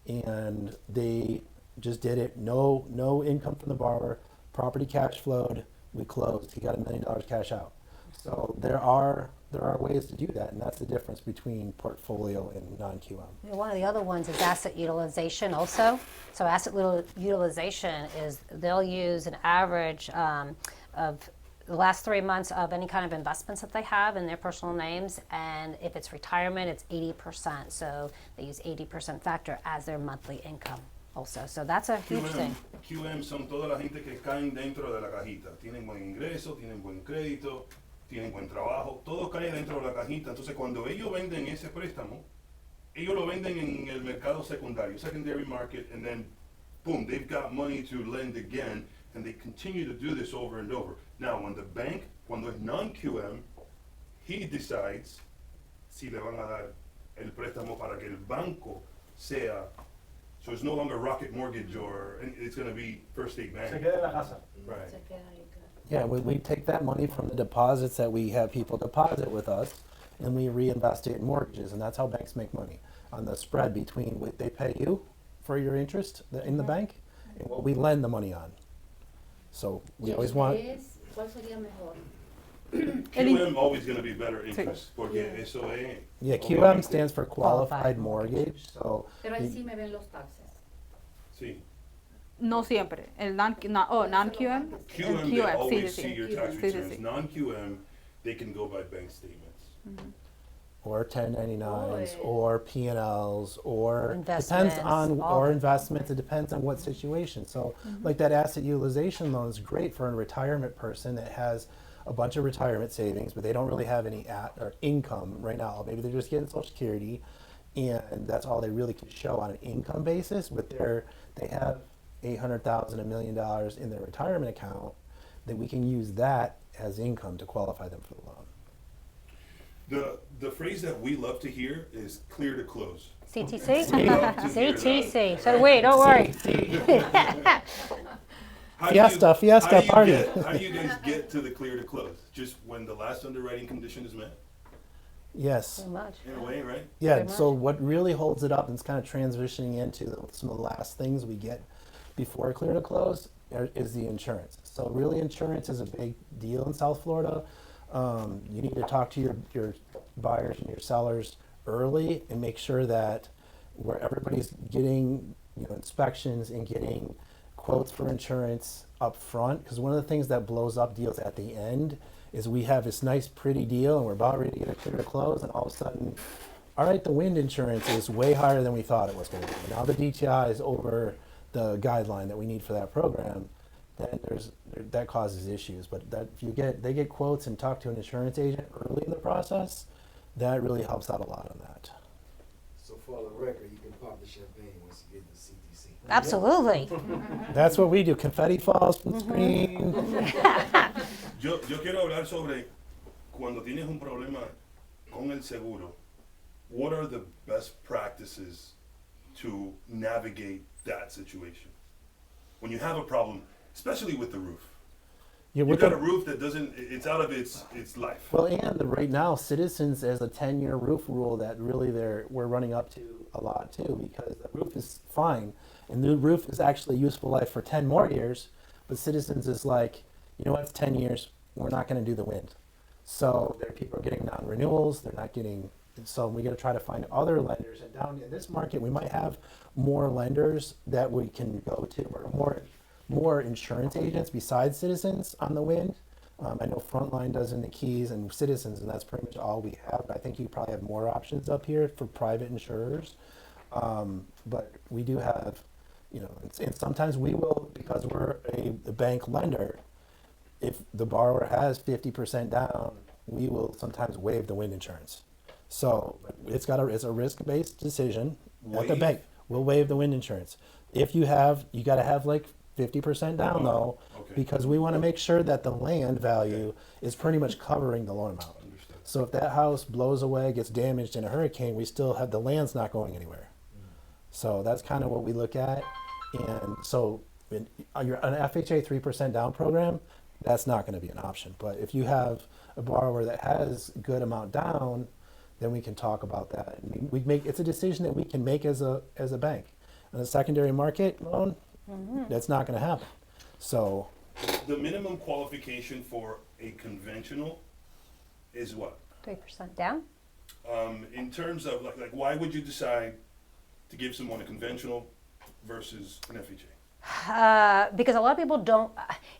[SPEAKER 2] and they just did it, no income from the borrower, property cash flowed, we closed, he got $1 million cash out. So there are ways to do that, and that's the difference between portfolio and non-QM.
[SPEAKER 4] One of the other ones is asset utilization also. So asset utilization is they'll use an average of the last 3 months of any kind of investments that they have in their personal names, and if it's retirement, it's 80%. So they use 80% factor as their monthly income also. So that's a huge thing.
[SPEAKER 1] QM son toda la gente que caen dentro de la cajita. Tienen buen ingreso, tienen buen crédito, tienen buen trabajo, todo cae dentro de la cajita. Entonces cuando ellos venden ese préstamo, ellos lo venden en el mercado secundario, secondary market, and then boom, they've got money to lend again, and they continue to do this over and over. Now, when the bank, cuando es non-QM, he decides si le van a dar el préstamo para que el banco sea, so it's no longer Rocket Mortgage or, it's gonna be First State Bank.
[SPEAKER 6] Se queda en la casa.
[SPEAKER 1] Right.
[SPEAKER 8] Se queda ahí, claro.
[SPEAKER 2] Yeah, we take that money from the deposits that we have people deposit with us, and we reinvest it in mortgages, and that's how banks make money, on the spread between what they pay you for your interest in the bank and what we lend the money on. So we always want,
[SPEAKER 8] ¿Cuál sería mejor?
[SPEAKER 1] QM always gonna be better interest, porque eso es.
[SPEAKER 2] yeah, QM stands for Qualified Mortgage, so.
[SPEAKER 8] Pero ahí sí me ven los taxes.
[SPEAKER 1] Sí.
[SPEAKER 7] No siempre. El non-QM.
[SPEAKER 1] QM, they always see
[SPEAKER 7] sí.
[SPEAKER 1] your tax
[SPEAKER 7] Sí, sí,
[SPEAKER 1] returns.
[SPEAKER 7] sí.
[SPEAKER 1] Non-QM, they can go by bank statements.
[SPEAKER 2] Or 1099s,
[SPEAKER 8] Boy.
[SPEAKER 2] or P&Ls, or
[SPEAKER 4] Investments,
[SPEAKER 2] depends on,
[SPEAKER 4] all
[SPEAKER 2] or
[SPEAKER 4] that.
[SPEAKER 2] investments, it depends on what situation. So like that asset utilization loan is great for a retirement person that has a bunch of retirement savings, but they don't really have any or income right now. Maybe they're just getting Social Security, and that's all they really can show on an income basis. But they have $800,000, $1 million in their retirement account, that we can use that as income to qualify them for the loan.
[SPEAKER 1] The phrase that we love to hear is clear to close.
[SPEAKER 4] CTC?
[SPEAKER 1] CTC.
[SPEAKER 4] So wait, don't worry.
[SPEAKER 1] How do you-
[SPEAKER 2] Fiesta,
[SPEAKER 1] how do you
[SPEAKER 2] party.
[SPEAKER 1] How do you guys get to the clear to close? Just when the last underwriting condition is met,
[SPEAKER 2] Yes.
[SPEAKER 4] Too much.
[SPEAKER 1] in a way, right?
[SPEAKER 2] Yeah,
[SPEAKER 4] Very
[SPEAKER 2] so
[SPEAKER 4] much.
[SPEAKER 2] what really holds it up, and it's kind of transitioning into some of the last things we get before clear to close, is the insurance. So really, insurance is a big deal in South Florida. You need to talk to your buyers and your sellers early and make sure that where everybody's getting inspections and getting quotes for insurance up front, because one of the things that blows up deals at the end is we have this nice pretty deal and we're about ready to get a clear to close, and all of a sudden, all right, the wind insurance is way higher than we thought it was going to be. Now the DTI is over the guideline that we need for that program, then that causes issues. But that if they get quotes and talk to an insurance agent early in the process, that really helps out a lot on that.
[SPEAKER 9] So for the record, you can pop the champagne once you get the CTC.
[SPEAKER 4] Absolutely.
[SPEAKER 2] That's what we do. Confetti falls from the screen.
[SPEAKER 1] Yo quiero hablar sobre cuando tienes un problema con el seguro. What are the best practices to navigate that situation? When you have a problem, especially with the roof.
[SPEAKER 2] Yeah,
[SPEAKER 1] You've
[SPEAKER 2] with
[SPEAKER 1] got
[SPEAKER 2] the-
[SPEAKER 1] a roof that it's out of its life.
[SPEAKER 2] Well, and right now, Citizens has a 10-year roof rule that really we're running up to a lot too, because the roof is fine, and the roof is actually useful life for 10 more years, but Citizens is like, you know what, it's 10 years, we're not going to do the wind. So people are getting non-renewals, they're not getting, so we got to try to find other lenders, and down in this market, we might have more lenders that we can go to, or more insurance agents besides Citizens on the wind. I know Frontline does in the Keys and Citizens, and that's pretty much all we have. I think you probably have more options up here for private insurers. But we do have, and sometimes we will, because we're a bank lender, if the borrower has 50% down, we will sometimes waive the wind insurance. So it's a risk-based decision at the
[SPEAKER 1] Waive?
[SPEAKER 2] bank. We'll waive the wind insurance. If you got to have like 50% down though,
[SPEAKER 1] Okay.
[SPEAKER 2] because we want to make sure that the land value is pretty much covering the loan amount.
[SPEAKER 1] Understood.
[SPEAKER 2] So if that house blows away, gets damaged in a hurricane, we still have, the land's not going anywhere. So that's kind of what we look at. And so an FHA 3% down program, that's not going to be an option. But if you have a borrower that has a good amount down, then we can talk about that. And it's a decision that we can make as a bank. On a secondary market loan, that's not going to happen. So
[SPEAKER 1] The minimum qualification for a conventional is what?
[SPEAKER 4] 3% down?
[SPEAKER 1] In terms of like why would you decide to give someone a conventional versus an FHA?
[SPEAKER 4] Because a lot of people don't,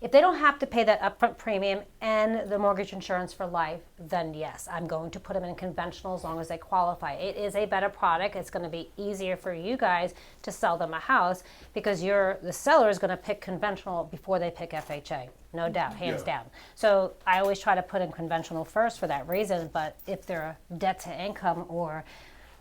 [SPEAKER 4] if they don't have to pay that upfront premium and the mortgage insurance for life, then yes, I'm going to put them in conventional as long as they qualify. It is a better product. It's going to be easier for you guys to sell them a house because the seller is going to pick conventional before they pick FHA. No doubt, hands
[SPEAKER 1] Yeah.
[SPEAKER 4] down. So I always try to put in conventional first for that reason, but if their debt to income or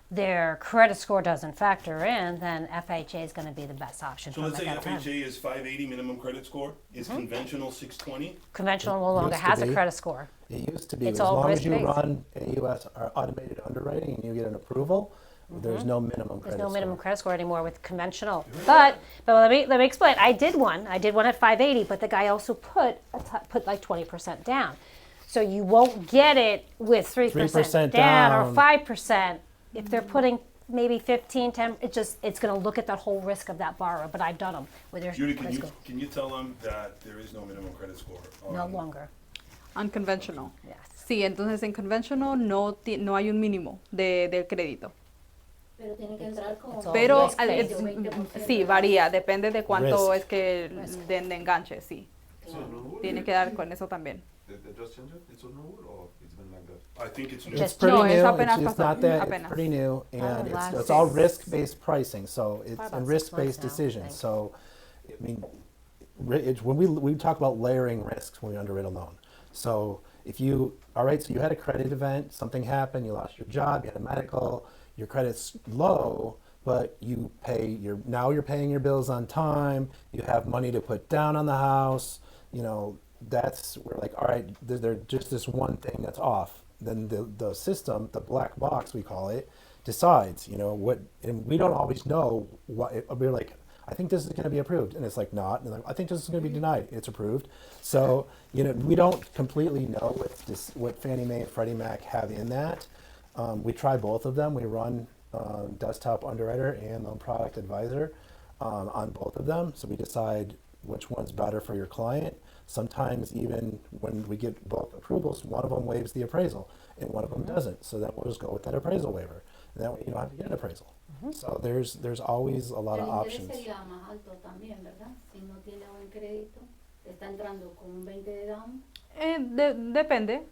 [SPEAKER 4] their credit score doesn't factor in, then FHA is going to be the best option
[SPEAKER 1] So
[SPEAKER 4] for them
[SPEAKER 1] let's
[SPEAKER 4] at
[SPEAKER 1] say
[SPEAKER 4] that time.
[SPEAKER 1] FHA is 580 minimum credit score, is conventional 620?
[SPEAKER 4] Conventional no longer
[SPEAKER 2] Used to
[SPEAKER 4] has a
[SPEAKER 2] be.
[SPEAKER 4] credit score.
[SPEAKER 2] it used to be,
[SPEAKER 4] It's
[SPEAKER 2] as
[SPEAKER 4] all
[SPEAKER 2] long as you
[SPEAKER 4] risk-based.
[SPEAKER 2] run AUS or automated underwriting and you get an approval, there's no minimum
[SPEAKER 4] There's
[SPEAKER 2] credit
[SPEAKER 4] no minimum
[SPEAKER 2] score.
[SPEAKER 4] credit score anymore with conventional. But let me explain. I did one at 580, but the guy also put like 20% down. So you won't get it with 3% down or
[SPEAKER 2] down.
[SPEAKER 4] 5%. If they're putting maybe 15, 10, it's going to look at that whole risk of that borrower. But I've done them with their
[SPEAKER 1] Judy,
[SPEAKER 4] credit score.
[SPEAKER 1] can you tell them that there is no minimum credit score?
[SPEAKER 4] No longer.
[SPEAKER 7] Unconventional.
[SPEAKER 4] Yes.
[SPEAKER 7] Sí, entonces en conventional no hay un mínimo del crédito.
[SPEAKER 8] Pero tiene que entrar con
[SPEAKER 4] It's all
[SPEAKER 7] Pero
[SPEAKER 4] risk based.
[SPEAKER 8] 20%.
[SPEAKER 7] sí, varía, depende de cuánto
[SPEAKER 2] Risk.
[SPEAKER 7] es que den de enganche, sí.
[SPEAKER 10] So no wood?
[SPEAKER 7] Tiene que dar con eso también.
[SPEAKER 10] They just change it? It's on no wood or it's been like that?
[SPEAKER 1] I think it's new.
[SPEAKER 2] It's
[SPEAKER 4] Just-
[SPEAKER 2] pretty
[SPEAKER 7] No,
[SPEAKER 2] new,
[SPEAKER 7] es
[SPEAKER 2] it's
[SPEAKER 7] apenas
[SPEAKER 2] it's
[SPEAKER 7] pasó,
[SPEAKER 2] not that, it's
[SPEAKER 7] apenas.
[SPEAKER 2] pretty new, and
[SPEAKER 4] last
[SPEAKER 2] it's all
[SPEAKER 4] 6
[SPEAKER 2] risk-based pricing, so it's
[SPEAKER 4] Probably
[SPEAKER 2] and
[SPEAKER 4] about 6 months
[SPEAKER 2] risk-based
[SPEAKER 4] now, I
[SPEAKER 2] decisions.
[SPEAKER 4] think.
[SPEAKER 2] So, I mean, when we talk about layering risks when we underwrite a loan. So if you, all right, so you had a credit event, something happened, you lost your job, you had a medical, your credit's low, but now you're paying your bills on time, you have money to put down on the house, we're like, all right, there's just this one thing that's off. Then the system, the black box we call it, decides, what, and we don't always know what, we're like, I think this is going to be approved, and it's like not, and like, I think this is going to be denied, it's approved. So, we don't completely know what Fannie Mae and Freddie Mac have in that. We try both of them. We run Desktop Underwriter and Loan Product Advisor on both of them, so we decide which one's better for your client. Sometimes even when we get both approvals, one of them waives the appraisal and one of them doesn't. So then we'll just go with that appraisal waiver. And that way you don't have to get an appraisal. So there's always a lot of
[SPEAKER 8] El interés
[SPEAKER 2] options.
[SPEAKER 8] sería más alto también, ¿verdad? Si no tiene buen crédito, está entrando con un 20 de down.
[SPEAKER 7] Depende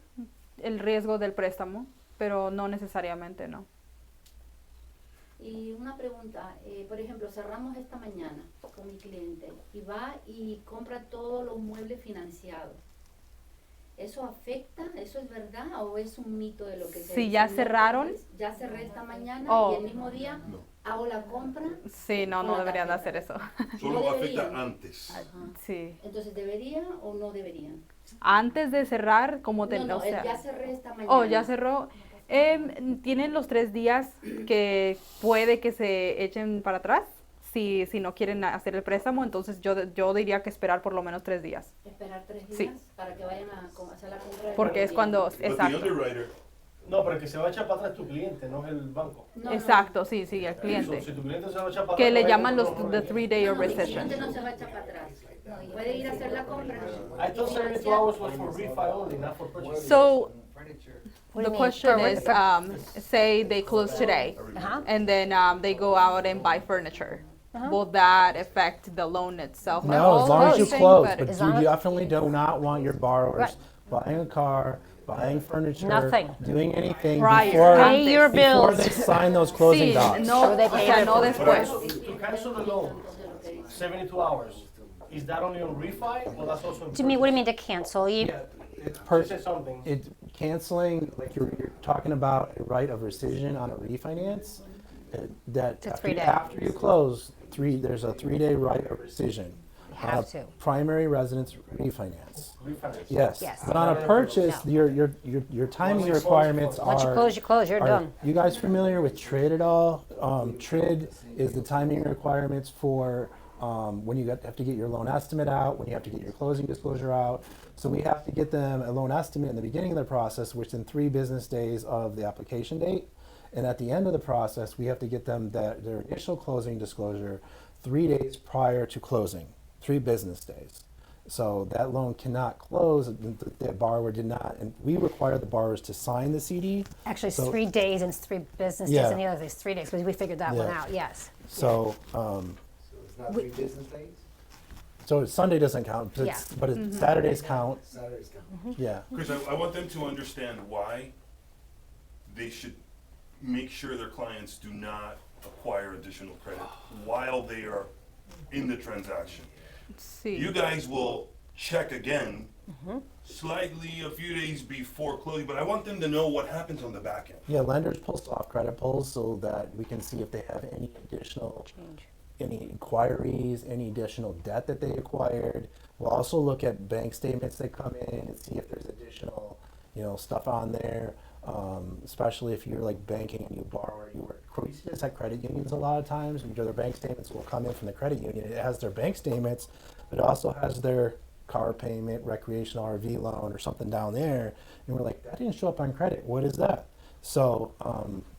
[SPEAKER 7] el riesgo del préstamo, pero no necesariamente, no.
[SPEAKER 8] Y una pregunta, por ejemplo, cerramos esta mañana con mi cliente y va y compra todos los muebles financiados. ¿Eso afecta? ¿Eso es verdad o es un mito de lo que se
[SPEAKER 7] Si
[SPEAKER 8] dice?
[SPEAKER 7] ya
[SPEAKER 8] No,
[SPEAKER 7] cerraron.
[SPEAKER 8] pues, ya cerré esta mañana
[SPEAKER 7] Oh.
[SPEAKER 8] y el mismo día hago la compra.
[SPEAKER 7] Sí, no
[SPEAKER 8] Con la
[SPEAKER 7] deberían de
[SPEAKER 8] tarjeta.
[SPEAKER 7] hacer eso.
[SPEAKER 1] Solo
[SPEAKER 8] No
[SPEAKER 1] afecta
[SPEAKER 8] deberían.
[SPEAKER 1] antes.
[SPEAKER 8] Ajá.
[SPEAKER 7] Sí.
[SPEAKER 8] Entonces, ¿deberían o no deberían?
[SPEAKER 7] Antes de cerrar, como
[SPEAKER 8] No, no,
[SPEAKER 7] o sea,
[SPEAKER 8] ya cerré esta mañana.
[SPEAKER 7] oh, ya cerró. Tienen los 3 días que puede que se echen para atrás si no quieren hacer el préstamo, entonces yo diría que esperar por lo menos 3 días.
[SPEAKER 8] Esperar 3
[SPEAKER 7] Sí.
[SPEAKER 8] días para que vayan a hacer la compra. del
[SPEAKER 7] Porque es
[SPEAKER 8] bien.
[SPEAKER 7] cuando,
[SPEAKER 1] But the
[SPEAKER 7] exacto,
[SPEAKER 1] underwriter,
[SPEAKER 6] No, pero que se va a echar para atrás tu cliente, no es el banco.
[SPEAKER 8] No, no,
[SPEAKER 7] exacto, sí, el
[SPEAKER 6] Si
[SPEAKER 7] cliente.
[SPEAKER 6] tu cliente se va a echar para
[SPEAKER 7] Que
[SPEAKER 6] atrás,
[SPEAKER 7] le
[SPEAKER 6] no
[SPEAKER 7] llaman
[SPEAKER 6] hay
[SPEAKER 7] los
[SPEAKER 6] otro
[SPEAKER 7] the
[SPEAKER 6] problema.
[SPEAKER 7] 3-day
[SPEAKER 8] no, mi
[SPEAKER 7] recession.
[SPEAKER 8] cliente no se va a echar para atrás. Puede ir a hacer la compra.
[SPEAKER 6] I thought 72 hours was for refi only, not for purchase.
[SPEAKER 7] So
[SPEAKER 4] What do
[SPEAKER 7] the
[SPEAKER 4] you mean?
[SPEAKER 7] question
[SPEAKER 4] For-
[SPEAKER 7] is, say they close today,
[SPEAKER 4] Uh-huh.
[SPEAKER 7] and then they go out and buy furniture. Will that affect the loan itself? at
[SPEAKER 2] No, as
[SPEAKER 7] all?
[SPEAKER 2] long as you
[SPEAKER 7] Thing,
[SPEAKER 2] close,
[SPEAKER 7] but-
[SPEAKER 2] but
[SPEAKER 4] As
[SPEAKER 2] you
[SPEAKER 4] long as-
[SPEAKER 2] definitely do not want your borrowers
[SPEAKER 4] Right.
[SPEAKER 2] buying a car, buying furniture,
[SPEAKER 4] Nothing.
[SPEAKER 2] doing anything
[SPEAKER 7] Prior.
[SPEAKER 2] before
[SPEAKER 4] Pay your
[SPEAKER 2] before
[SPEAKER 4] bills.
[SPEAKER 2] they sign those closing
[SPEAKER 7] Sí,
[SPEAKER 2] docs.
[SPEAKER 7] no,
[SPEAKER 4] Or they
[SPEAKER 7] o
[SPEAKER 4] pay
[SPEAKER 7] sea,
[SPEAKER 4] their
[SPEAKER 7] no
[SPEAKER 4] bills.
[SPEAKER 7] después.
[SPEAKER 6] To cancel the loan, 72 hours, is that only on refi or that's also on
[SPEAKER 4] To me, what do you mean
[SPEAKER 6] purchase?
[SPEAKER 4] to cancel? You,
[SPEAKER 6] You said something.
[SPEAKER 2] Canceling, like you're talking about a right of rescission on a refinance, that
[SPEAKER 4] It's a
[SPEAKER 2] after
[SPEAKER 4] 3-day.
[SPEAKER 2] after you close, there's a 3-day right of rescission. on a
[SPEAKER 4] Have to.
[SPEAKER 2] Primary residence refinance.
[SPEAKER 6] Refinance.
[SPEAKER 2] Yes.
[SPEAKER 4] Yes.
[SPEAKER 2] But on a purchase,
[SPEAKER 4] No.
[SPEAKER 2] your timing
[SPEAKER 6] Once you close,
[SPEAKER 2] requirements
[SPEAKER 6] close.
[SPEAKER 2] are.
[SPEAKER 4] once you close, you're
[SPEAKER 2] are
[SPEAKER 4] done.
[SPEAKER 2] you guys familiar with TRID at all? TRID is the timing requirements for when you have to get your loan estimate out, when you have to get your closing disclosure out. So we have to get them a loan estimate in the beginning of the process, within 3 business days of the application date. And at the end of the process, we have to get them their initial closing disclosure 3 days prior to closing, 3 business days. So that loan cannot close, the borrower did not, and we require the borrowers to sign the CD.
[SPEAKER 4] Actually, it's
[SPEAKER 2] So-
[SPEAKER 4] 3 days and it's 3 business days,
[SPEAKER 2] Yeah.
[SPEAKER 4] and the other is 3 days, because we figured that one
[SPEAKER 2] Yeah.
[SPEAKER 4] out, yes.
[SPEAKER 2] So,
[SPEAKER 9] So it's not 3 business days?
[SPEAKER 2] so Sunday doesn't count, but
[SPEAKER 4] Yeah.
[SPEAKER 2] but Saturdays count,
[SPEAKER 9] Saturdays count.
[SPEAKER 2] yeah.
[SPEAKER 1] Chris, I want them to understand why they should make sure their clients do not acquire additional credit while they are in the transaction.
[SPEAKER 7] Sí.
[SPEAKER 1] You guys will check again slightly a few days before closing, but I want them to know what happens on the back end.
[SPEAKER 2] Yeah, lenders pull soft credit pulls so that we can see if they have any additional, any inquiries, any additional debt that they acquired. We'll also look at bank statements that come in and see if there's additional, stuff on there. Especially if you're like banking and you borrow, we see this at credit unions a lot of times. Their bank statements will come in from the credit union. It has their bank statements, but it also has their car payment, recreational RV loan, or something down there. And we're like, that didn't show up on credit. What is that? So,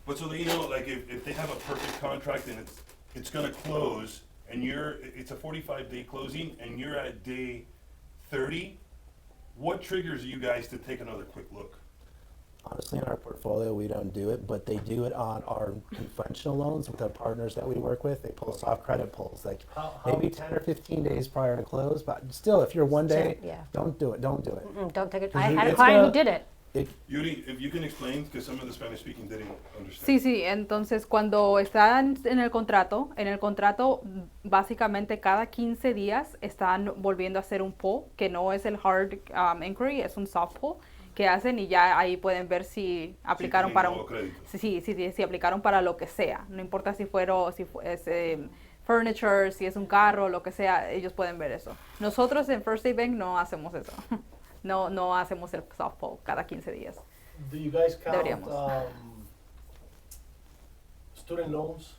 [SPEAKER 1] But so that like if they have a perfect contract and it's gonna close and it's a 45-day closing and you're at day 30, what triggers you guys to take another quick look?
[SPEAKER 2] honestly, in our portfolio, we don't do it, but they do it on our conventional loans with our partners that we work with. They pull soft credit pulls, like maybe 10 or 15 days prior to close. But still, if you're one day,
[SPEAKER 4] Yeah.
[SPEAKER 2] don't do it. Don't do it.
[SPEAKER 4] Don't take it.
[SPEAKER 2] Because
[SPEAKER 4] I had a
[SPEAKER 2] it's
[SPEAKER 4] client who
[SPEAKER 2] gonna-
[SPEAKER 4] did it.
[SPEAKER 1] Yuri, if you can explain, because some of the Spanish speaking didn't understand.
[SPEAKER 7] Sí, sí, entonces cuando están en el contrato básicamente cada 15 días están volviendo a hacer un pull, que no es el hard inquiry, es un soft pull que hacen y ya ahí pueden ver si aplicaron para un si aplicaron para lo que sea, no importa si es furniture, si es un carro, lo que sea, ellos pueden ver eso. Nosotros en First State Bank no hacemos eso. No hacemos el soft pull cada 15 días.
[SPEAKER 6] Do you guys count
[SPEAKER 7] Deberíamos.
[SPEAKER 6] Student loans,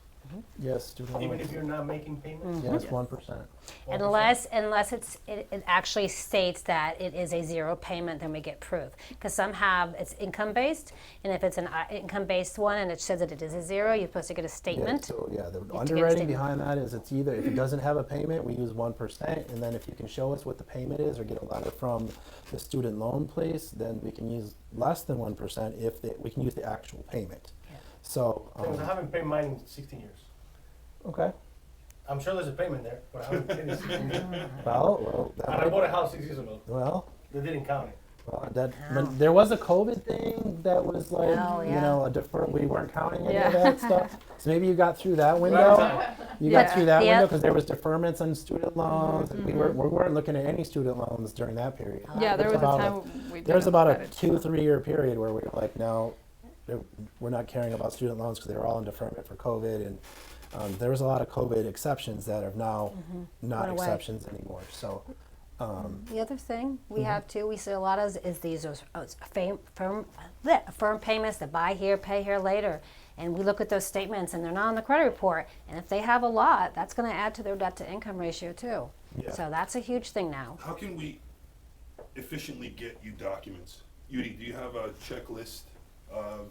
[SPEAKER 2] Yes, student
[SPEAKER 6] even
[SPEAKER 2] loans.
[SPEAKER 6] if you're not making payments?
[SPEAKER 2] Yes, 1%.
[SPEAKER 4] 1%. Unless it actually states that it is a zero payment, then we get proof. Because some have, it's income based, and if it's an income based one and it says that it is a zero, you're supposed to get a statement.
[SPEAKER 2] The
[SPEAKER 4] You have to get a
[SPEAKER 2] underwriting
[SPEAKER 4] statement.
[SPEAKER 2] behind that is it's either, if it doesn't have a payment, we use 1%, and then if you can show us what the payment is or get a letter from the student loan place, then we can use less than 1% we can use the actual payment. So,
[SPEAKER 6] Because I haven't paid mine in 16 years.
[SPEAKER 2] okay.
[SPEAKER 6] I'm sure there's a payment there, but I haven't paid it in 16 years.
[SPEAKER 2] Well, that
[SPEAKER 6] And I
[SPEAKER 2] might-
[SPEAKER 6] bought a house 6 years ago.
[SPEAKER 2] well,
[SPEAKER 6] They didn't count it.
[SPEAKER 2] there was a COVID thing that was like,
[SPEAKER 4] Oh, yeah.
[SPEAKER 2] a deferral. We weren't counting any
[SPEAKER 7] Yeah.
[SPEAKER 2] of that stuff. So maybe you got through that window. You got
[SPEAKER 7] Yeah.
[SPEAKER 2] through that
[SPEAKER 4] Yeah.
[SPEAKER 2] window because there was deferments on student loans. And we weren't looking at any student loans during that period.
[SPEAKER 7] Yeah, there was a
[SPEAKER 2] about
[SPEAKER 7] time we
[SPEAKER 2] There was
[SPEAKER 7] didn't
[SPEAKER 2] about
[SPEAKER 7] look
[SPEAKER 2] a
[SPEAKER 7] at it.
[SPEAKER 2] 2-3 year period where we were like, no, we're not caring about student loans because they were all in deferment for COVID, and there was a lot of COVID exceptions that are now not
[SPEAKER 4] Went away.
[SPEAKER 2] exceptions anymore. So,
[SPEAKER 4] The other thing we have too, we see a lot of is these firm payments that buy here, pay here later. And we look at those statements and they're not on the credit report. And if they have a lot, that's going to add to their debt to income ratio too.
[SPEAKER 2] Yeah.
[SPEAKER 4] So that's a huge thing now.
[SPEAKER 1] How can we efficiently get you documents? Yuri, do you have a checklist of,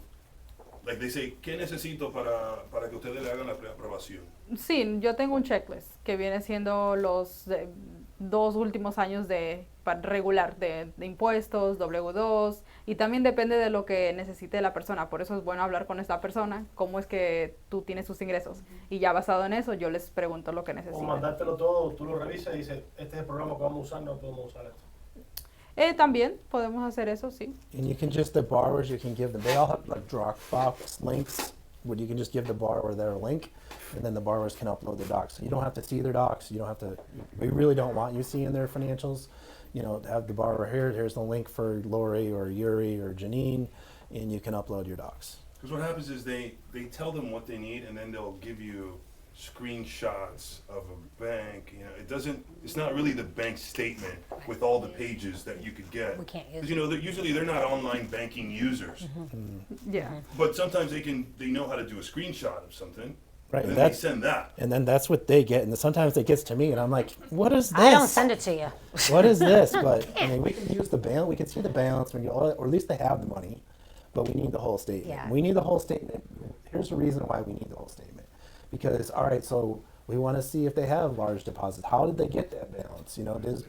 [SPEAKER 1] like they say, ¿qué necesito para que ustedes le hagan la preaprobación?
[SPEAKER 7] Sí, yo tengo un checklist que viene siendo los 2 últimos años regular de impuestos, W2, y también depende de lo que necesite la persona. Por eso es bueno hablar con esta persona, cómo es que tú tienes tus ingresos. Y ya basado en eso, yo les pregunto lo que
[SPEAKER 6] O
[SPEAKER 7] necesitan.
[SPEAKER 6] mandártelo todo, tú lo revisas y dices, este es el programa que vamos a usar, no podemos usar esto.
[SPEAKER 7] También podemos hacer eso, sí.
[SPEAKER 2] and you can the borrowers, you can give them, they all have like Dropbox links where you can just give the borrower their link, and then the borrowers can upload their docs. So you don't have to see their docs. You don't have to. We really don't want you seeing their financials. Have the borrower here. Here's the link for Lori or Yuri or Janine, and you can upload your docs.
[SPEAKER 1] Because what happens is they tell them what they need, and then they'll give you screenshots of a bank. It's not really the bank statement with all the pages that you could get.
[SPEAKER 4] We can't use
[SPEAKER 1] Because they're not online banking users.
[SPEAKER 7] Yeah.
[SPEAKER 1] But sometimes they know how to do a screenshot of something,
[SPEAKER 2] Right,
[SPEAKER 1] And
[SPEAKER 2] and
[SPEAKER 1] then they
[SPEAKER 2] that's,
[SPEAKER 1] send that.
[SPEAKER 2] and then that's what they get, and sometimes it gets to me, and I'm like, what is this?
[SPEAKER 4] I don't send it to you.
[SPEAKER 2] What is this? But I mean, we can use the balance. We can see the balance. We can, or at least they have the money, but we need the whole statement.
[SPEAKER 4] Yeah.
[SPEAKER 2] We need the whole statement. Here's the reason why we need the whole statement, because all right, so we want to see if they have large deposits. How did they get that balance? You know, did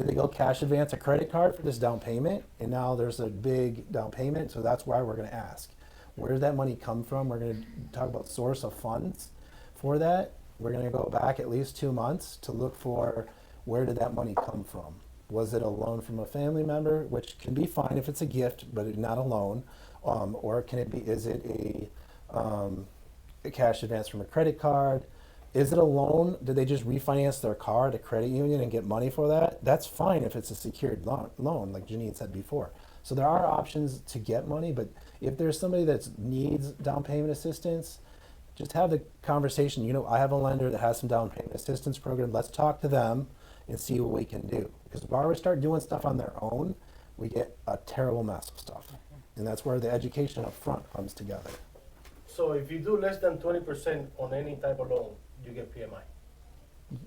[SPEAKER 2] they go cash advance a credit card for this down payment, and now there's a big down payment? So that's why we're going to ask, where did that money come from? We're going to talk about source of funds for that. We're going to go back at least 2 months to look for where did that money come from. Was it a loan from a family member, which can be fine if it's a gift, but it's not a loan, or can it be? Is it a cash advance from a credit card? Is it a loan? Did they just refinance their car at a credit union and get money for that? That's fine if it's a secured loan, like Janine said before. So there are options to get money, but if there's somebody that needs down payment assistance, just have the conversation. You know, I have a lender that has some down payment assistance program. Let's talk to them and see what we can do. Because borrowers start doing stuff on their own, we get a terrible mess of stuff. And that's where the education up front comes together.
[SPEAKER 6] So if you do less than 20% on any type of loan, you get PMI.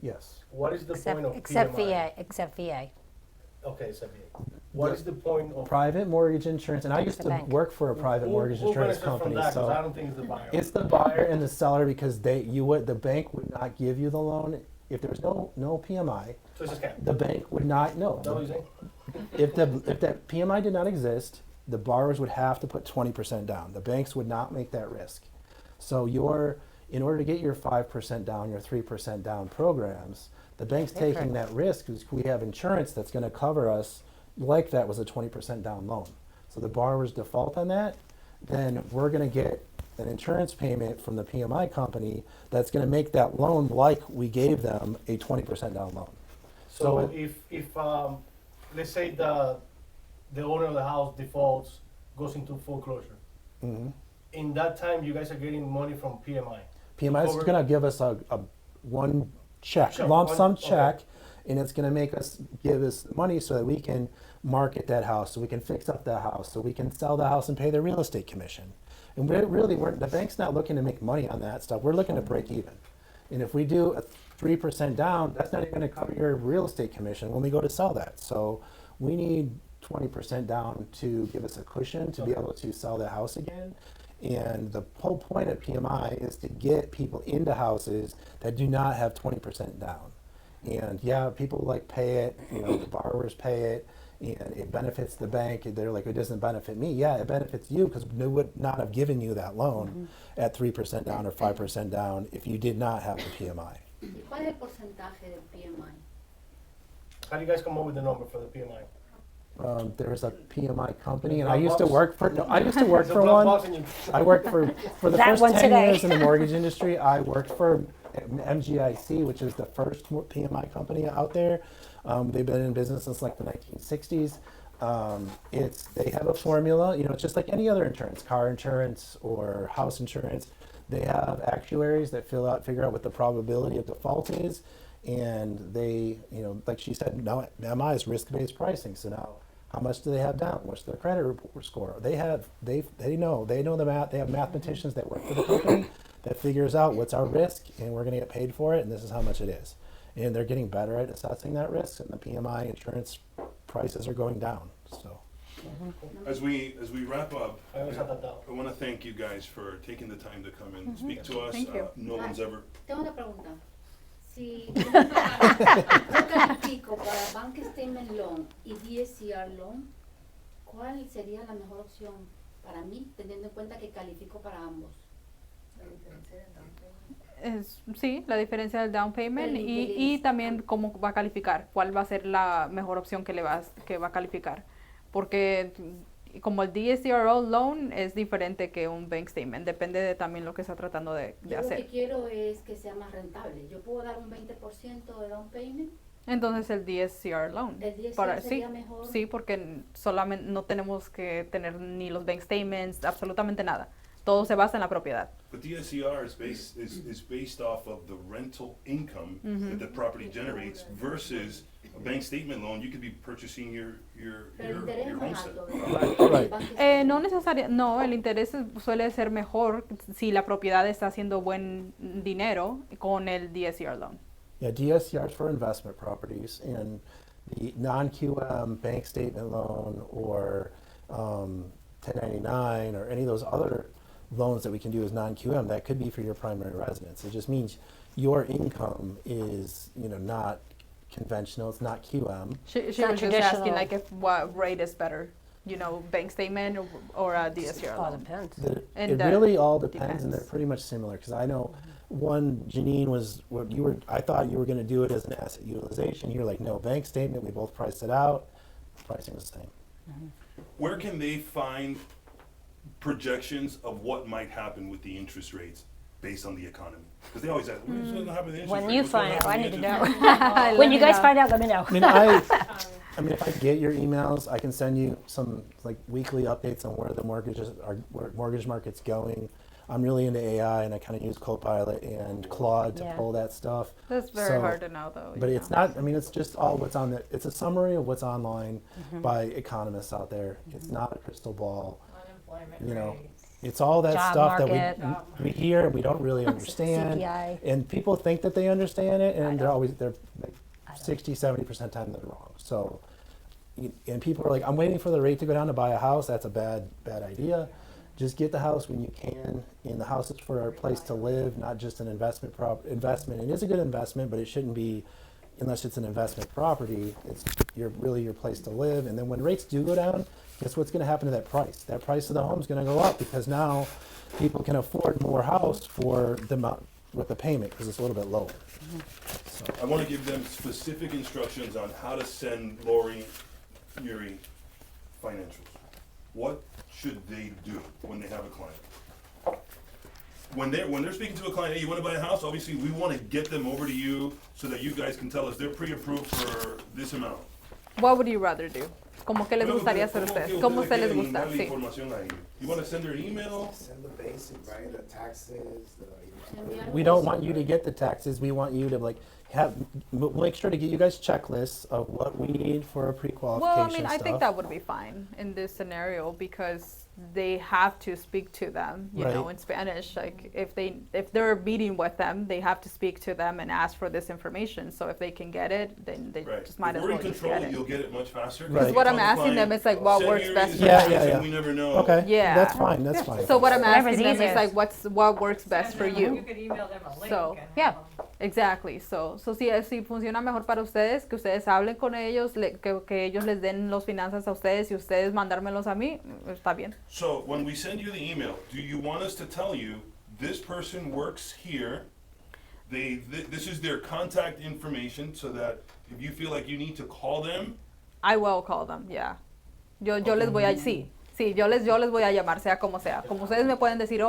[SPEAKER 2] Yes.
[SPEAKER 6] What is the point of
[SPEAKER 4] Except
[SPEAKER 6] PMI?
[SPEAKER 4] VA, except VA.
[SPEAKER 6] Okay, except VA. What is the point of?
[SPEAKER 2] Private mortgage insurance, and I used
[SPEAKER 4] The
[SPEAKER 2] to
[SPEAKER 4] bank.
[SPEAKER 2] work for a private mortgage
[SPEAKER 6] Who
[SPEAKER 2] insurance
[SPEAKER 6] benefits from
[SPEAKER 2] company.
[SPEAKER 6] that? 'Cause I
[SPEAKER 2] So
[SPEAKER 6] don't think it's the buyer.
[SPEAKER 2] it's the buyer and the seller, because the bank would not give you the loan if there's no PMI.
[SPEAKER 6] So it's a scam.
[SPEAKER 2] The bank would not know.
[SPEAKER 6] Is that what you're saying?
[SPEAKER 2] If that PMI did not exist, the borrowers would have to put 20% down. The banks would not make that risk. So in order to get your 5% down, your 3% down programs, the bank's taking that risk because we have insurance that's going to cover us like that was a 20% down loan. So the borrowers default on that, then we're going to get an insurance payment from the PMI company that's going to make that loan like we gave them a 20% down loan.
[SPEAKER 6] So
[SPEAKER 2] So
[SPEAKER 6] if let's say the owner of the house defaults, goes into foreclosure,
[SPEAKER 2] Mhm.
[SPEAKER 6] in that time you guys are getting money from PMI.
[SPEAKER 2] PMI is
[SPEAKER 6] Cover-
[SPEAKER 2] going to give us a one check,
[SPEAKER 6] Sure,
[SPEAKER 2] lump
[SPEAKER 6] one-
[SPEAKER 2] sum
[SPEAKER 6] okay.
[SPEAKER 2] check, and it's going to give us money so that we can market that house, so we can fix up that house, so we can sell the house and pay the real estate commission. And the bank's not looking to make money on that stuff. We're looking to break even. And if we do a 3% down, that's not even going to cover your real estate commission when we go to sell that. So we need 20% down to give us a cushion to be able to sell the house again. And the whole point of PMI is to get people into houses that do not have 20% down. And yeah, people like pay it, the borrowers pay it, and it benefits the bank. They're like, it doesn't benefit me. Yeah, it benefits you because they would not have given you that loan at 3% down or 5% down if you did not have the PMI.
[SPEAKER 8] ¿Y cuál es el porcentaje del PMI?
[SPEAKER 6] How do you guys come up with the number for the PMI?
[SPEAKER 2] There's a PMI company, and I
[SPEAKER 6] Black
[SPEAKER 2] used to
[SPEAKER 6] box?
[SPEAKER 2] work for. No, I used to work
[SPEAKER 6] It's a
[SPEAKER 2] for
[SPEAKER 6] black
[SPEAKER 2] one.
[SPEAKER 6] box and you-
[SPEAKER 2] I worked for the
[SPEAKER 4] That
[SPEAKER 2] first
[SPEAKER 4] one
[SPEAKER 2] 10
[SPEAKER 4] today.
[SPEAKER 2] years in the mortgage industry. I worked for MGIC, which is the first PMI company out there. They've been in business since like the 1960s. They have a formula. It's just like any other insurance, car insurance or house insurance. They have actuaries that figure out what the probability of default is, and they, like she said, now MI is risk-based pricing. So now, how much do they have down? What's their credit report score? They know the math. They have mathematicians that work for the company that figures out what's our risk, and we're going to get paid for it, and this is how much it is. And they're getting better at assessing that risk, and the PMI insurance prices are going down. So.
[SPEAKER 1] As we wrap up,
[SPEAKER 6] I always have that down.
[SPEAKER 1] I want to thank you guys for taking the time to come and speak to us.
[SPEAKER 7] Thank you.
[SPEAKER 1] No one's ever.
[SPEAKER 8] Tengo una pregunta. Si yo califico para Bank Statement Loan y DSCR Loan, ¿cuál sería la mejor opción para mí, teniendo en cuenta que califico para ambos?
[SPEAKER 7] Sí, la diferencia del down payment
[SPEAKER 8] El
[SPEAKER 7] y
[SPEAKER 8] interés.
[SPEAKER 7] también cómo va a calificar, cuál va a ser la mejor opción que va a calificar. Porque como el DSCR loan es diferente que un bank statement, depende de también lo que está tratando de
[SPEAKER 8] Yo lo que
[SPEAKER 7] hacer.
[SPEAKER 8] quiero es que sea más rentable. ¿Yo puedo dar un 20% de down payment?
[SPEAKER 7] Entonces el DSCR loan.
[SPEAKER 8] ¿El DSCR sería
[SPEAKER 7] sí,
[SPEAKER 8] mejor?
[SPEAKER 7] sí, porque solamente no tenemos que tener ni los bank statements, absolutamente nada. todo se basa en la propiedad.
[SPEAKER 1] But DSCR is based off of the rental income that the property generates versus a bank statement loan. You could be purchasing your
[SPEAKER 8] Pero el interés es más
[SPEAKER 1] homestead.
[SPEAKER 8] alto, ¿verdad?
[SPEAKER 2] Right.
[SPEAKER 7] No necesariamente, no, el interés suele ser mejor si la propiedad está haciendo buen dinero con el DSCR loan.
[SPEAKER 2] Yeah, DSCR is for investment properties, and the non-QM bank statement loan or 1099 or any of those other loans that we can do as non-QM, that could be for your primary residence. It just means your income is, not conventional, it's not QM.
[SPEAKER 7] She
[SPEAKER 4] not
[SPEAKER 7] was just asking
[SPEAKER 4] traditional.
[SPEAKER 7] like if what rate is better, bank statement or a DSCR
[SPEAKER 4] All
[SPEAKER 7] loan.
[SPEAKER 4] depends.
[SPEAKER 7] And
[SPEAKER 2] It
[SPEAKER 7] that
[SPEAKER 2] really all depends, and they're
[SPEAKER 7] depends.
[SPEAKER 2] pretty much similar, because I know one, Janine I thought you were gonna do it as an asset utilization. You're like, no, bank statement, we both priced it out, pricing was the same.
[SPEAKER 1] Where can they find projections of what might happen with the interest rates based on the economy? Because they always ask, what's going to happen with the interest
[SPEAKER 4] When
[SPEAKER 1] rate?
[SPEAKER 4] you
[SPEAKER 1] What's gonna
[SPEAKER 4] find out, I
[SPEAKER 1] happen
[SPEAKER 4] need
[SPEAKER 1] with
[SPEAKER 4] to
[SPEAKER 1] the
[SPEAKER 4] know.
[SPEAKER 1] interest rate?"
[SPEAKER 7] Let
[SPEAKER 4] When you
[SPEAKER 7] me
[SPEAKER 4] guys
[SPEAKER 7] know.
[SPEAKER 4] find out, let me know.
[SPEAKER 2] If I get your emails, I can send you some like weekly updates on where the where mortgage market's going. I'm really into AI, and I kind of use Copilot and Claude to
[SPEAKER 4] Yeah.
[SPEAKER 2] pull that stuff.
[SPEAKER 7] That's very
[SPEAKER 2] So-
[SPEAKER 7] hard to know though.
[SPEAKER 2] But it's not, it's just all what's on it's a summary of what's online by economists out there. It's not a crystal ball.
[SPEAKER 3] Unemployment
[SPEAKER 2] You know,
[SPEAKER 3] rates.
[SPEAKER 2] It's all that
[SPEAKER 4] Job
[SPEAKER 2] stuff
[SPEAKER 4] market.
[SPEAKER 2] that we hear and we don't really understand.
[SPEAKER 4] CPI.
[SPEAKER 2] And people think that they understand it, and they're like
[SPEAKER 4] I don't.
[SPEAKER 2] 60, 70% time they're wrong. So, and people are like, I'm waiting for the rate to go down to buy a house. That's a bad idea. Just get the house when you can. And the house is for a place to live, not just an investment. It is a good investment, but it shouldn't be, unless it's an investment property. It's really your place to live. And then when rates do go down, guess what's going to happen to that price? That price of the home is going to go up because now people can afford more house for the amount with the payment because it's a little bit lower. So,
[SPEAKER 1] I want to give them specific instructions on how to send Lori Yuri financials. What should they do when they have a client? When they're speaking to a client, hey, you want to buy a house? Obviously, we want to get them over to you so that you guys can tell us they're pre-approved for this amount.
[SPEAKER 7] What would you rather do? ¿Cómo que les gustaría hacer
[SPEAKER 1] ¿Cómo
[SPEAKER 7] ustedes?
[SPEAKER 1] que
[SPEAKER 7] ¿Cómo
[SPEAKER 1] ustedes
[SPEAKER 7] usted les
[SPEAKER 1] quieren
[SPEAKER 7] gusta?
[SPEAKER 1] darle
[SPEAKER 7] Sí.
[SPEAKER 1] información a ellos? You want to send her an email?
[SPEAKER 9] Send the basic, right, the taxes,
[SPEAKER 2] we don't want you to get the taxes. We want you to we'll make sure to get you guys checklists of what we need for a pre-qualification
[SPEAKER 7] Well, I mean, I
[SPEAKER 2] stuff.
[SPEAKER 7] think that would be fine in this scenario because they have to speak to them, you know,
[SPEAKER 2] Right.
[SPEAKER 7] in Spanish. Like if they're meeting with them, they have to speak to them and ask for this information. So if they can get it, then they
[SPEAKER 1] Right.
[SPEAKER 7] just might
[SPEAKER 1] If
[SPEAKER 7] as
[SPEAKER 1] we're
[SPEAKER 7] well
[SPEAKER 1] in
[SPEAKER 7] just
[SPEAKER 1] control,
[SPEAKER 7] get it.
[SPEAKER 1] you'll get it much faster.
[SPEAKER 2] Right.
[SPEAKER 7] What I'm
[SPEAKER 1] Tell the
[SPEAKER 7] asking them
[SPEAKER 1] client,
[SPEAKER 7] is like what
[SPEAKER 1] "Send
[SPEAKER 7] works
[SPEAKER 1] Yuri
[SPEAKER 7] best
[SPEAKER 1] this
[SPEAKER 7] for
[SPEAKER 2] Yeah,
[SPEAKER 1] information,
[SPEAKER 2] yeah, yeah.
[SPEAKER 1] We never know.
[SPEAKER 2] Okay,
[SPEAKER 7] Yeah.
[SPEAKER 2] that's fine. That's fine.
[SPEAKER 7] So what I'm
[SPEAKER 4] Whatever's
[SPEAKER 7] asking them is
[SPEAKER 4] easiest.
[SPEAKER 7] like what works best for
[SPEAKER 3] And then
[SPEAKER 7] you.
[SPEAKER 3] You could email them a link.
[SPEAKER 7] So,
[SPEAKER 3] and
[SPEAKER 4] yeah.
[SPEAKER 3] have them-
[SPEAKER 7] Exactly. So si funciona mejor para ustedes, que ustedes hablen con ellos, que ellos les den los finanzas a ustedes y ustedes mandármelos a mí, está bien.
[SPEAKER 1] So when we send you the email, do you want us to tell you this person works here? This is their contact information, so that if you feel like you need to call them,
[SPEAKER 7] I will call them, yeah. Yo les voy a, sí, yo les voy a llamar, sea como sea. Como ustedes me pueden decir,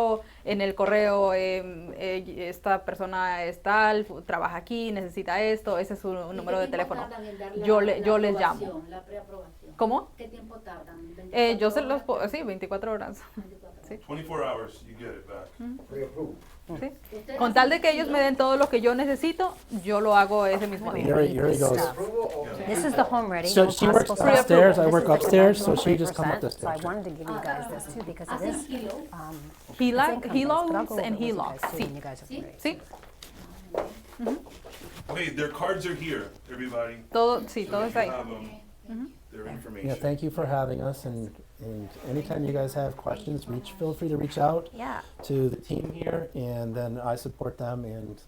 [SPEAKER 7] en el correo, esta persona es tal, trabaja aquí, necesita esto, ese es su
[SPEAKER 8] ¿Y
[SPEAKER 7] número de
[SPEAKER 8] qué tiempo
[SPEAKER 7] teléfono.
[SPEAKER 8] tardan en dar la-
[SPEAKER 7] Yo
[SPEAKER 8] la
[SPEAKER 7] les llamo.
[SPEAKER 8] aprobación, la preaprobación?
[SPEAKER 7] ¿Cómo?
[SPEAKER 8] ¿Qué tiempo tardan?
[SPEAKER 7] Yo se
[SPEAKER 8] 24
[SPEAKER 7] los puedo,
[SPEAKER 8] horas,
[SPEAKER 7] sí, 24 horas.
[SPEAKER 8] 24 horas.
[SPEAKER 7] Sí.
[SPEAKER 1] 24 hours, you get it back.
[SPEAKER 9] pre-approved.
[SPEAKER 7] Sí.
[SPEAKER 8] Ustedes
[SPEAKER 7] Con tal de
[SPEAKER 8] hacen
[SPEAKER 7] que ellos me den todo lo que yo necesito, yo lo hago ese mismo día.
[SPEAKER 2] Yuri goes.
[SPEAKER 9] Approval or?
[SPEAKER 4] This is the home ready.
[SPEAKER 2] So
[SPEAKER 4] no
[SPEAKER 2] she works
[SPEAKER 4] possible stuff.
[SPEAKER 2] upstairs, I
[SPEAKER 4] This
[SPEAKER 2] work
[SPEAKER 4] is the
[SPEAKER 2] upstairs, so
[SPEAKER 4] conventional
[SPEAKER 2] she just come up
[SPEAKER 4] 3%,
[SPEAKER 2] the
[SPEAKER 4] So I
[SPEAKER 2] stairs.
[SPEAKER 4] wanted to give you guys this too because it
[SPEAKER 8] hacen
[SPEAKER 4] is.
[SPEAKER 8] kilos.
[SPEAKER 7] He
[SPEAKER 4] it's income-based, but I'll
[SPEAKER 7] loans
[SPEAKER 4] go over
[SPEAKER 7] and
[SPEAKER 4] it
[SPEAKER 7] he
[SPEAKER 4] with you
[SPEAKER 7] locks,
[SPEAKER 4] guys too,
[SPEAKER 7] sí.
[SPEAKER 4] and you guys are
[SPEAKER 8] Sí.
[SPEAKER 4] great.
[SPEAKER 7] Sí,
[SPEAKER 1] Okay, their cards are here, everybody.
[SPEAKER 7] todo
[SPEAKER 1] So
[SPEAKER 7] está
[SPEAKER 1] you
[SPEAKER 7] ahí.
[SPEAKER 1] have their information.
[SPEAKER 2] Yeah, thank you for having us, and anytime you guys have questions, feel free to reach out
[SPEAKER 4] Yeah.
[SPEAKER 2] to the team here, and then I support them, and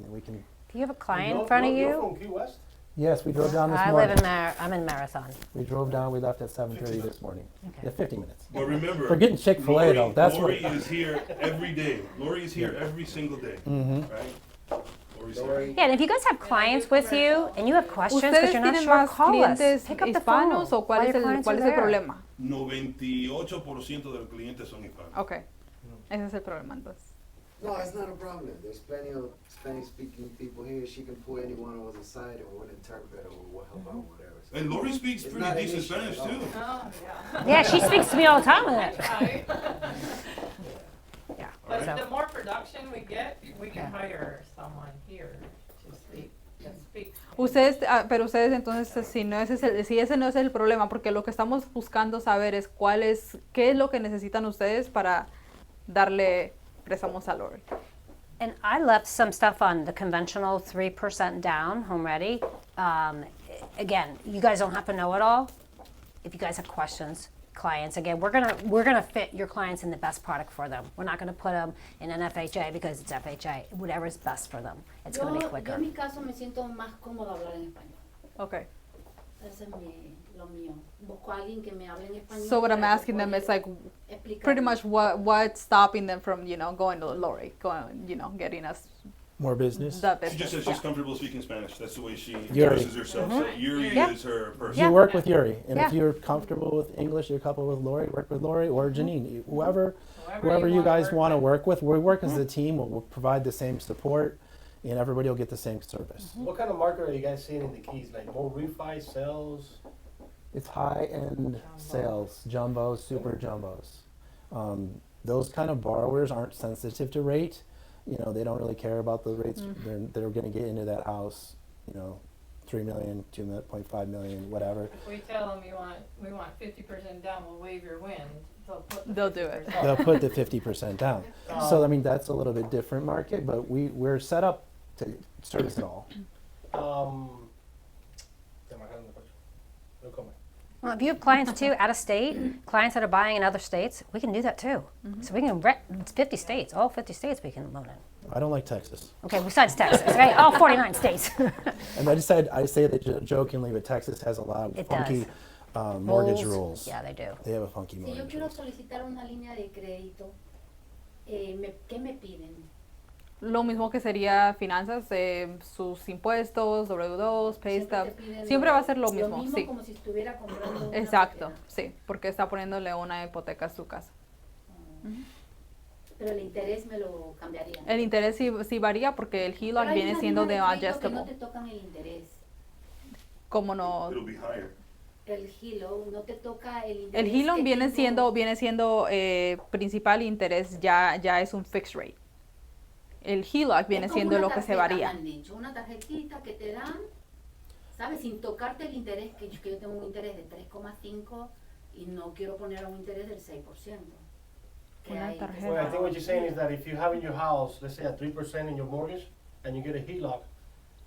[SPEAKER 2] we can.
[SPEAKER 4] Do you have a client in front of
[SPEAKER 6] You're
[SPEAKER 4] you?
[SPEAKER 6] from Key West?
[SPEAKER 2] Yes, we drove down this
[SPEAKER 4] I live
[SPEAKER 2] morning.
[SPEAKER 4] in I'm in Marathon.
[SPEAKER 2] We drove down. We left at 7:30 this morning.
[SPEAKER 4] Okay.
[SPEAKER 2] Yeah, 50 minutes.
[SPEAKER 1] But remember,
[SPEAKER 2] We're getting Chick-fil-A
[SPEAKER 1] Lori-
[SPEAKER 2] though. That's
[SPEAKER 1] Lori
[SPEAKER 2] what.
[SPEAKER 1] is here every day. Lori is here every single day,
[SPEAKER 2] Mm-hmm.
[SPEAKER 1] right? Lori's here.
[SPEAKER 9] Lori,
[SPEAKER 4] Yeah, and if you guys have clients with you and you have questions because
[SPEAKER 7] ¿Ustedes
[SPEAKER 4] you're not
[SPEAKER 7] tienen
[SPEAKER 4] sure,
[SPEAKER 7] más
[SPEAKER 4] call us.
[SPEAKER 7] clientes
[SPEAKER 4] Pick up the phone.
[SPEAKER 7] hispanos o
[SPEAKER 4] All
[SPEAKER 7] cuál
[SPEAKER 4] your
[SPEAKER 7] es el
[SPEAKER 4] clients are there.
[SPEAKER 7] problema?
[SPEAKER 1] 98% de los clientes son hispanos.
[SPEAKER 7] Ok, ese es el problema entonces.
[SPEAKER 9] no, it's not a problem. There's plenty of Spanish-speaking people here. She can pull anyone on the side, or we'll interpret, or we'll help out, whatever. So
[SPEAKER 1] And Lori speaks
[SPEAKER 9] It's
[SPEAKER 1] pretty
[SPEAKER 9] not an
[SPEAKER 1] decent
[SPEAKER 9] issue
[SPEAKER 1] Spanish
[SPEAKER 9] at all.
[SPEAKER 1] too.
[SPEAKER 3] Oh, yeah.
[SPEAKER 4] Yeah, she speaks to me all the time with it.
[SPEAKER 3] Right. The
[SPEAKER 4] So,
[SPEAKER 3] more production we get, we can hire someone here to speak, can speak.
[SPEAKER 7] Ustedes, pero ustedes entonces, si ese no es el problema, porque lo que estamos buscando saber es qué es lo que necesitan ustedes para darle préstamos a Lori.
[SPEAKER 4] and I left some stuff on the conventional 3% down, home ready. Again, you guys don't have to know it all. If you guys have questions, clients, again, we're gonna fit your clients in the best product for them. We're not gonna put them in an FHA because it's FHA. Whatever is best for them. It's gonna be
[SPEAKER 8] Yo
[SPEAKER 4] quicker.
[SPEAKER 8] en mi caso me siento más cómoda hablar en español.
[SPEAKER 7] Okay.
[SPEAKER 8] Ese es lo mío. Busco a alguien que me hable en español.
[SPEAKER 7] So what I'm
[SPEAKER 8] para que
[SPEAKER 7] asking them
[SPEAKER 8] pueda
[SPEAKER 7] is like,
[SPEAKER 8] explicar.
[SPEAKER 7] pretty much what's stopping them from, going to Lori, getting us
[SPEAKER 2] More business.
[SPEAKER 7] the
[SPEAKER 1] She just
[SPEAKER 7] business.
[SPEAKER 1] says
[SPEAKER 7] Yeah.
[SPEAKER 1] she's comfortable speaking Spanish. That's the way she
[SPEAKER 2] Yuri.
[SPEAKER 1] expresses herself. So Yuri
[SPEAKER 4] Yeah.
[SPEAKER 1] is her person.
[SPEAKER 2] You
[SPEAKER 4] Yeah.
[SPEAKER 2] work with Yuri, and if
[SPEAKER 4] Yeah.
[SPEAKER 2] you're comfortable with English, you're comfortable with Lori, work with Lori or Janine. Whoever you
[SPEAKER 3] wanna
[SPEAKER 2] guys
[SPEAKER 3] work
[SPEAKER 2] want to
[SPEAKER 3] with.
[SPEAKER 2] work with, we work as a team. We'll provide the same support, and everybody will get the same service.
[SPEAKER 6] What kind of market are you guys seeing in the Keys? Like more refi, sales?
[SPEAKER 2] It's high-end sales, jumbos, super jumbos. Those kind of borrowers aren't sensitive to rate. They don't really care about the rates. They're going to get into that house, 3 million, 2.5 million, whatever.
[SPEAKER 3] If we tell them we want 50% down, we'll waive your win,
[SPEAKER 7] They'll do it.
[SPEAKER 3] 50%.
[SPEAKER 2] They'll put the 50% down. So, I mean, that's a little bit different market, but we're set up to service it all.
[SPEAKER 6] No comment.
[SPEAKER 4] Well, if you have clients too, out of state, clients that are buying in other states, we can do that too. So we can, it's 50 states, all 50 states we can loan in.
[SPEAKER 2] I don't like Texas.
[SPEAKER 4] Okay, besides Texas, right? All 49 states.
[SPEAKER 2] And I say that jokingly, but Texas has a lot of
[SPEAKER 4] It
[SPEAKER 2] funky
[SPEAKER 4] does.
[SPEAKER 2] mortgage rules.
[SPEAKER 4] Yeah, they do.
[SPEAKER 2] They have a funky
[SPEAKER 8] Si yo
[SPEAKER 2] mortgage
[SPEAKER 8] quiero
[SPEAKER 2] rules.
[SPEAKER 8] solicitar una línea de crédito, ¿qué me piden?
[SPEAKER 7] Lo mismo que sería finanzas, sus impuestos, W2, pay
[SPEAKER 8] Siempre te
[SPEAKER 7] stubs.
[SPEAKER 8] piden
[SPEAKER 7] Siempre va a ser lo mismo, sí.
[SPEAKER 8] como si estuviera comprando una
[SPEAKER 7] Exacto,
[SPEAKER 8] propiedad.
[SPEAKER 7] sí, porque está poniéndole una hipoteca a su casa.
[SPEAKER 8] Pero el interés me lo cambiarían.
[SPEAKER 7] El interés sí varía porque el
[SPEAKER 8] Pero
[SPEAKER 7] HELOC
[SPEAKER 8] hay
[SPEAKER 7] viene
[SPEAKER 8] unas
[SPEAKER 7] siendo
[SPEAKER 8] líneas
[SPEAKER 7] de
[SPEAKER 8] de crédito que no
[SPEAKER 7] adjustable.
[SPEAKER 8] te tocan el interés.
[SPEAKER 7] Como no,
[SPEAKER 1] It'll be higher.
[SPEAKER 8] El HELOC no te toca el interés.
[SPEAKER 7] el HELOC
[SPEAKER 8] que
[SPEAKER 7] viene siendo principal interés ya es un fixed rate. El HELOC viene
[SPEAKER 8] es como
[SPEAKER 7] siendo
[SPEAKER 8] una
[SPEAKER 7] lo que se
[SPEAKER 8] tarjeta,
[SPEAKER 7] varía.
[SPEAKER 8] me han dicho, una tarjetita que te dan, ¿sabes? Sin tocarte el interés, que yo tengo un interés de 3,5 y no quiero poner un interés del 6%. que
[SPEAKER 7] Una
[SPEAKER 8] hay que
[SPEAKER 7] tarjeta.
[SPEAKER 6] Well, I
[SPEAKER 8] está
[SPEAKER 6] think what you're saying is that if you have in your house, let's say at 3% in your mortgage, and you get a HELOC,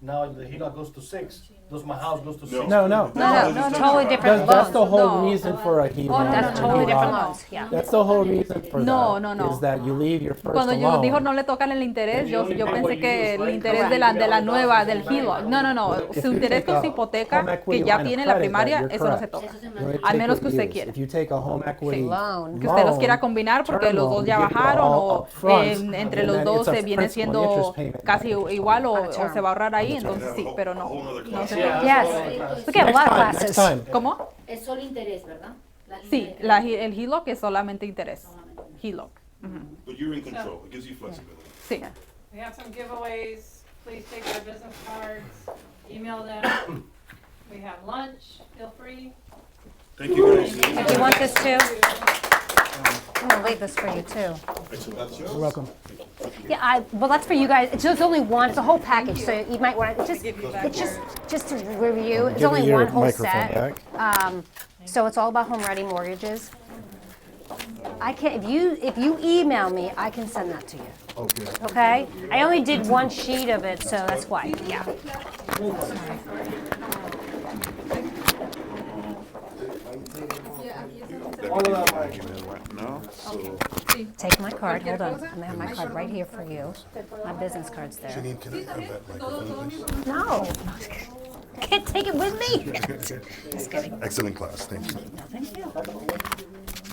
[SPEAKER 6] now the HELOC goes to 6. Does my house goes to 6?
[SPEAKER 2] No, no.
[SPEAKER 4] No, totally different
[SPEAKER 2] That's the
[SPEAKER 4] loans.
[SPEAKER 2] whole
[SPEAKER 7] No.
[SPEAKER 2] reason for a HELOC.
[SPEAKER 7] Oh, no,
[SPEAKER 4] That's
[SPEAKER 7] no,
[SPEAKER 4] totally
[SPEAKER 7] no,
[SPEAKER 4] different
[SPEAKER 7] no.
[SPEAKER 4] loans, yeah.
[SPEAKER 2] That's the whole reason for
[SPEAKER 7] No,
[SPEAKER 2] that.
[SPEAKER 7] no, no.
[SPEAKER 2] Is that you leave your first
[SPEAKER 7] Cuando yo
[SPEAKER 2] loan.
[SPEAKER 7] dijo no le tocan el interés, yo
[SPEAKER 6] only pay
[SPEAKER 7] pensé
[SPEAKER 6] what you
[SPEAKER 7] que
[SPEAKER 6] use,
[SPEAKER 7] el
[SPEAKER 6] right?
[SPEAKER 7] interés
[SPEAKER 6] Correct.
[SPEAKER 7] de la nueva, del
[SPEAKER 6] Correct.
[SPEAKER 7] HELOC. No.
[SPEAKER 2] If
[SPEAKER 7] Su
[SPEAKER 2] you
[SPEAKER 7] interés
[SPEAKER 2] take
[SPEAKER 7] con
[SPEAKER 2] a
[SPEAKER 7] su hipoteca,
[SPEAKER 2] home equity
[SPEAKER 7] que ya
[SPEAKER 2] line of
[SPEAKER 7] tiene la
[SPEAKER 2] credit,
[SPEAKER 7] primaria,
[SPEAKER 2] you're
[SPEAKER 7] eso no se
[SPEAKER 2] correct.
[SPEAKER 7] toca.
[SPEAKER 8] Eso se me
[SPEAKER 2] You only
[SPEAKER 8] hace-
[SPEAKER 7] A
[SPEAKER 2] take
[SPEAKER 7] menos
[SPEAKER 2] what
[SPEAKER 7] que
[SPEAKER 2] you
[SPEAKER 7] usted
[SPEAKER 2] use.
[SPEAKER 7] quiera.
[SPEAKER 2] If you take a home equity
[SPEAKER 4] loan.
[SPEAKER 7] Que usted los quiera
[SPEAKER 2] loan,
[SPEAKER 7] combinar porque
[SPEAKER 2] term
[SPEAKER 7] los
[SPEAKER 2] loan,
[SPEAKER 7] dos ya
[SPEAKER 2] you get it
[SPEAKER 7] bajaron
[SPEAKER 2] all
[SPEAKER 7] o
[SPEAKER 2] upfront,
[SPEAKER 7] entre
[SPEAKER 2] and
[SPEAKER 7] los
[SPEAKER 2] then
[SPEAKER 7] dos
[SPEAKER 2] it's a
[SPEAKER 7] se viene
[SPEAKER 2] principal and
[SPEAKER 7] siendo
[SPEAKER 2] interest payment
[SPEAKER 7] casi
[SPEAKER 2] package.
[SPEAKER 7] igual
[SPEAKER 4] On a
[SPEAKER 7] o
[SPEAKER 4] term.
[SPEAKER 7] se va a ahorrar ahí,
[SPEAKER 2] On a term.
[SPEAKER 7] entonces sí, pero no.
[SPEAKER 1] A whole nother
[SPEAKER 7] no
[SPEAKER 1] class.
[SPEAKER 7] se
[SPEAKER 6] Yeah,
[SPEAKER 7] toca.
[SPEAKER 4] Yes.
[SPEAKER 6] that's
[SPEAKER 4] We get a
[SPEAKER 2] Next
[SPEAKER 4] lot of
[SPEAKER 2] time,
[SPEAKER 4] classes.
[SPEAKER 2] next time.
[SPEAKER 7] ¿Cómo?
[SPEAKER 8] Es solo interés, ¿verdad? La línea
[SPEAKER 7] Sí,
[SPEAKER 8] de crédito.
[SPEAKER 7] el HELOC es solamente interés.
[SPEAKER 8] Solamente interés.
[SPEAKER 7] HELOC.
[SPEAKER 1] But you're in control. It gives you flexibility.
[SPEAKER 7] Sí.
[SPEAKER 3] We have some giveaways, please take their business cards, email them. We have lunch, feel free.
[SPEAKER 1] Thank you guys.
[SPEAKER 4] If you want this too, I'm gonna leave this for you too.
[SPEAKER 2] You're welcome.
[SPEAKER 4] Yeah, well, that's for you guys. It's just only one. It's a whole package, so you might want to just to review. It's
[SPEAKER 2] Give
[SPEAKER 4] only
[SPEAKER 2] me your
[SPEAKER 4] one whole
[SPEAKER 2] microphone
[SPEAKER 4] set. So it's all about home ready mortgages. I can if you email me, I can send that to you.
[SPEAKER 9] Okay.
[SPEAKER 4] Okay? I only did one sheet of it, so that's why. Yeah.
[SPEAKER 6] All of that, Mike.
[SPEAKER 10] No? So
[SPEAKER 4] Take my card. Hold on. I'm gonna have my card right here for you. My business card's there.
[SPEAKER 1] Janine, can I have that microphone, please?
[SPEAKER 4] No. Can't take it with me. Just kidding.
[SPEAKER 1] Excellent class. Thank you.
[SPEAKER 4] No, thank you.